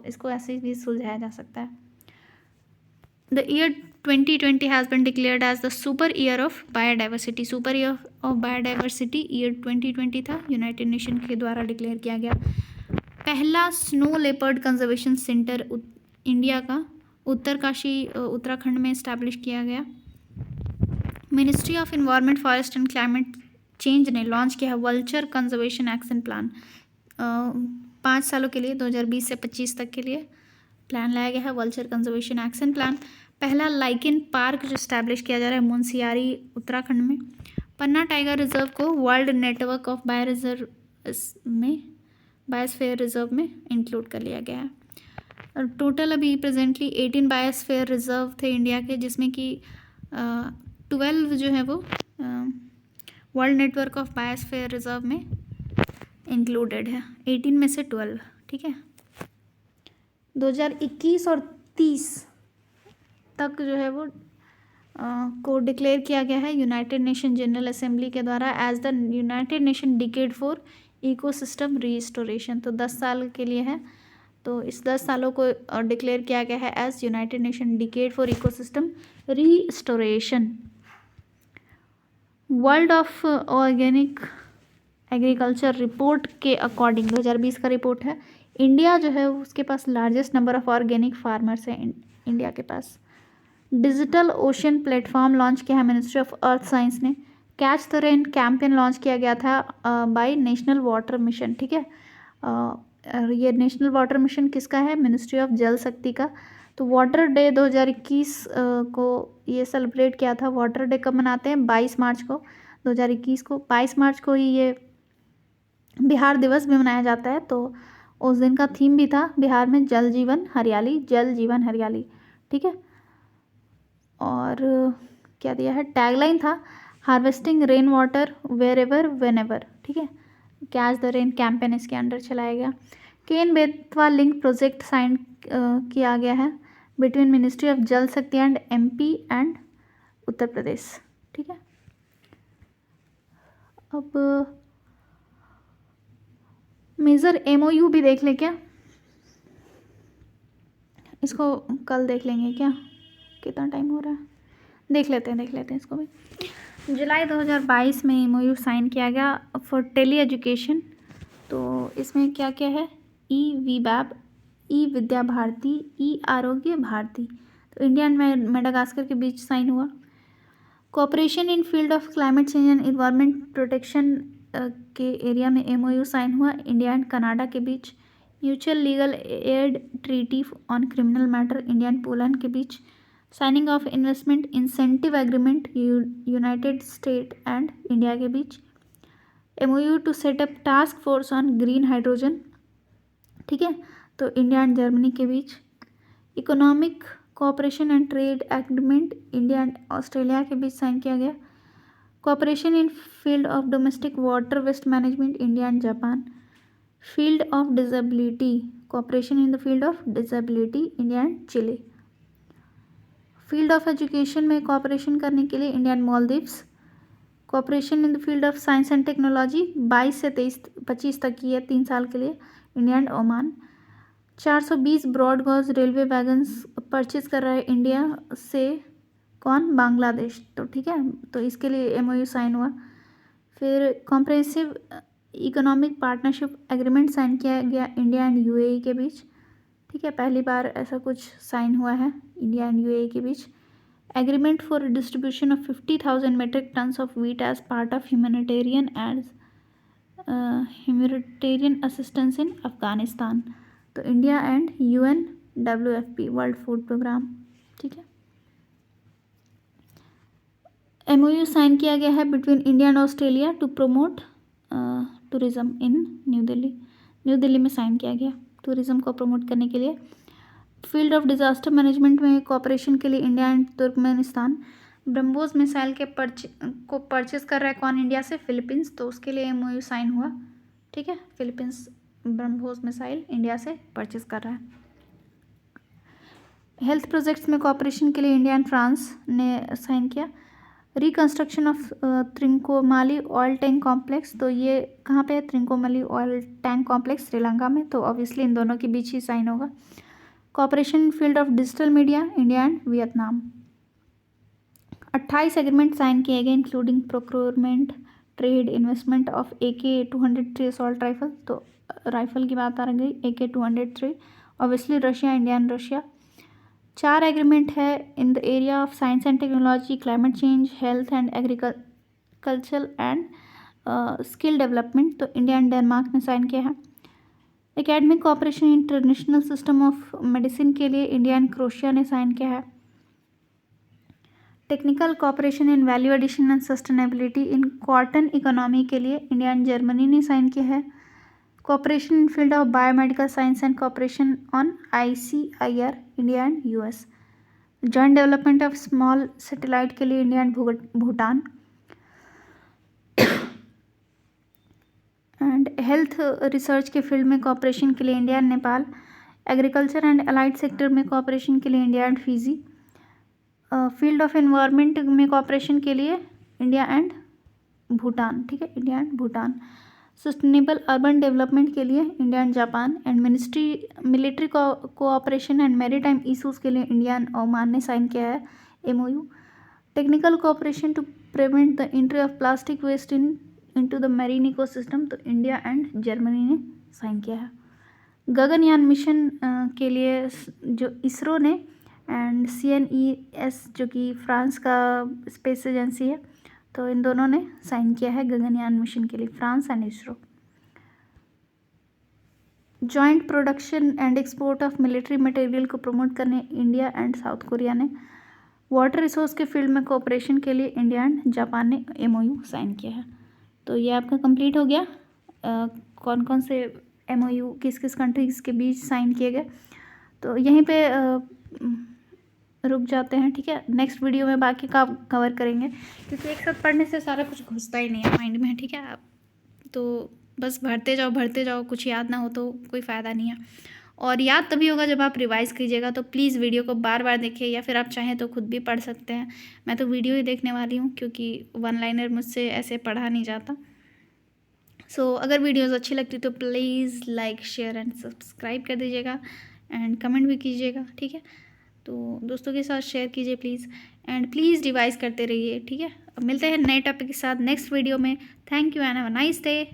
इसको ऐसे भी सुलझाया जा सकता है। The year 2020 has been declared as the super year of biodiversity. Super year of biodiversity year 2020 था, यूनाइटेड नेशन के द्वारा डिक्लेयर किया गया। पहला snow leopard conservation centre India का उत्तरकाशी उत्तराखंड में इस्टेब्लिश किया गया। Ministry of environment forest and climate change ने लॉन्च किया है वल्चर कंजर्वेशन एक्शन प्लान। 5 सालों के लिए 2020 से 25 तक के लिए प्लान लाया गया है वल्चर कंजर्वेशन एक्शन प्लान। पहला लाइकेन पार्क जो स्टैब्लिश किया जा रहा है मुंशियारी उत्तराखंड में। पन्ना टाइगर रिजर्व को world network of bio reserve में बायोस्फीयर रिजर्व में इंक्लूड कर लिया गया है। और टोटल अभी प्रेजेंटली 18 बायोस्फीयर रिजर्व थे इंडिया के, जिसमें कि 12 जो है वो world network of biosphere reserve में इंक्लूडेड है। 18 में से 12, ठीक है। 2021 और 30 तक जो है वो को डिक्लेयर किया गया है यूनाइटेड नेशन जनरल असेंबली के द्वारा as the united nation decade for ecosystem restoration. तो 10 साल के लिए है, तो इस 10 सालों को डिक्लेयर किया गया है as United nation decade for ecosystem restoration. World of organic agriculture report के अकॉर्डिंग 2020 का रिपोर्ट है, इंडिया जो है उसके पास largest number of organic farmers हैं इंडिया के पास। डिजिटल ओशन प्लेटफॉर्म लॉन्च किया है मिनिस्ट्री ऑफ अर्थ साइंस ने। Catch the rain campaign launch किया गया था बाय नेशनल वाटर मिशन, ठीक है। ये नेशनल वाटर मिशन किसका है? मिनिस्ट्री ऑफ जल शक्ति का। तो वाटर डे 2021 को ये सेलिब्रेट किया था। वाटर डे कब मनाते हैं? 22 मार्च को 2021 को। 22 मार्च को ही ये बिहार दिवस भी मनाया जाता है। तो उस दिन का थीम भी था बिहार में जल जीवन हरियाली, जल जीवन हरियाली, ठीक है। और क्या दिया है? टैगलाइन था harvesting rain water wherever whenever, ठीक है। कैच द रेन कैंपेन इसके अंडर चलाया गया। Ken Betwa link project sign किया गया है between ministry of Jal Shakti and MP and Uttar Pradesh, ठीक है। अब मेजर एमओयू भी देख ले क्या? इसको कल देख लेंगे क्या? कितना टाइम हो रहा है? देख लेते हैं इसको भी। जुलाई 2022 में एमओयू साइन किया गया फॉर टेली एजुकेशन। तो इसमें क्या क्या है? ई वीबैब, ई विद्या भारती, ई आरोग्य भारती। तो इंडिया एंड मेडागास्कर के बीच साइन हुआ। Cooperation in field of climate change and environment protection के एरिया में एमओयू साइन हुआ इंडिया एंड कनाडा के बीच। Mutual legal aid treaty on criminal matter India and Poland के बीच। Signing of investment incentive agreement United State and India के बीच। MOU to set up task force on green hydrogen, ठीक है। तो इंडिया एंड जर्मनी के बीच। Economic cooperation and trade agreement India and Australia के बीच साइन किया गया। Cooperation in field of domestic water waste management India and Japan. Field of disability, cooperation in the field of disability India and Chile. Field of education में cooperation करने के लिए India and Maldives. Cooperation in the field of science and technology 22 से 25 तक की है, 3 साल के लिए, India and Oman. 420 broad gauge railway wagons purchase कर रहा है इंडिया से, कौन? बांग्लादेश। तो ठीक है, तो इसके लिए एमओयू साइन हुआ। फिर comprehensive economic partnership agreement sign किया गया इंडिया एंड यूएई के बीच, ठीक है। पहली बार ऐसा कुछ साइन हुआ है इंडिया एंड यूएई के बीच। Agreement for distribution of 50,000 metric tons of wheat as part of humanitarian assistance in Afghanistan. तो India and UNWFP world food programme, ठीक है। एमओयू साइन किया गया है between India and Australia to promote tourism in new Delhi में sign किया गया tourism को प्रमोट करने के लिए। फील्ड ऑफ डिजास्टर मैनेजमेंट में कोऑपरेशन के लिए India and Turkmenistan. BrahMos missile के को परचेस कर रहा है कौन इंडिया से? फिलीपींस। तो उसके लिए एमओयू साइन हुआ, ठीक है। फिलीपींस ब्रह्मोस मिसाइल इंडिया से परचेस कर रहा है। हेल्थ प्रोजेक्ट्स में कोऑपरेशन के लिए इंडिया एंड फ्रांस ने साइन किया। Reconstruction of Trincomalee oil tank complex, तो ये कहाँ पे है? Trincomalee oil tank complex Sri Lanka में। तो ऑब्वियसली इन दोनों के बीच ही साइन होगा। Cooperation in field of digital media India and Vietnam. 28 agreement sign किए गए including procurement, trade, investment of AK-203 assault rifle. तो राइफल की बात आ रही AK-203, obviously Russia, India and Russia. 4 agreement है in the area of science and technology, climate change, health and agriculture and skill development. तो India and Denmark ने sign किया है। Academic cooperation international system of medicine के लिए India and Croatia ने sign किया है। Technical cooperation in value addition and sustainability in cotton economy के लिए इंडिया एंड जर्मनी ने साइन किया है। Cooperation in field of biomedical science and cooperation on ICIR India and US। Joint development of small satellite के लिए India and Bhutan. And health research के field में cooperation के लिए India and Nepal. Agriculture and allied sector में cooperation के लिए India and Fiji. Field of environment में कोऑपरेशन के लिए इंडिया एंड भूटान, ठीक है, India and Bhutan. Sustainable urban development के लिए India and Japan. And military cooperation and maritime issues के लिए इंडिया एंड ओमान ने साइन किया है MOU। Technical cooperation to prevent the entry of plastic waste into the marine ecosystem, तो India and Germany ने sign किया है। Gaganyaan mission के लिए जो इसरो ने एंड CNES जो कि फ्रांस का स्पेस एजेंसी है, तो इन दोनों ने साइन किया है गगनयान मिशन के लिए, France and ISRO. Joint production and export of military material को प्रमोट करने इंडिया एंड साउथ कोरिया ने। वाटर रिसोर्स के फील्ड में कोऑपरेशन के लिए इंडिया एंड जापान ने MOU साइन किया है। तो ये आपका कंप्लीट हो गया कौन कौन से MOU किस किस कंट्रीज़ के बीच साइन किए गए। तो यहीं पे रुक जाते हैं, ठीक है। नेक्स्ट वीडियो में बाकी का कवर करेंगे, क्योंकि एक साथ पढ़ने से सारा कुछ घुसता ही नहीं है माइंड में, ठीक है। तो बस भरते जाओ, कुछ याद ना हो तो कोई फ़ायदा नहीं है। और याद तभी होगा जब आप रिवाइज कीजिएगा। तो प्लीज़ वीडियो को बार बार देखिए, या फिर आप चाहें तो खुद भी पढ़ सकते हैं। मैं तो वीडियो ही देखने वाली हूँ, क्योंकि वन लाइनर मुझसे ऐसे पढ़ा नहीं जाता। सो अगर वीडियोस अच्छी लगती तो please like, share and subscribe कर दीजिएगा, एंड कमेंट भी कीजिएगा, ठीक है। तो दोस्तों के साथ शेयर कीजिए प्लीज़, एंड प्लीज़ रिवाइज करते रहिए, ठीक है। अब मिलते हैं नए टॉपिक के साथ नेक्स्ट वीडियो में। Thank you and have a nice day.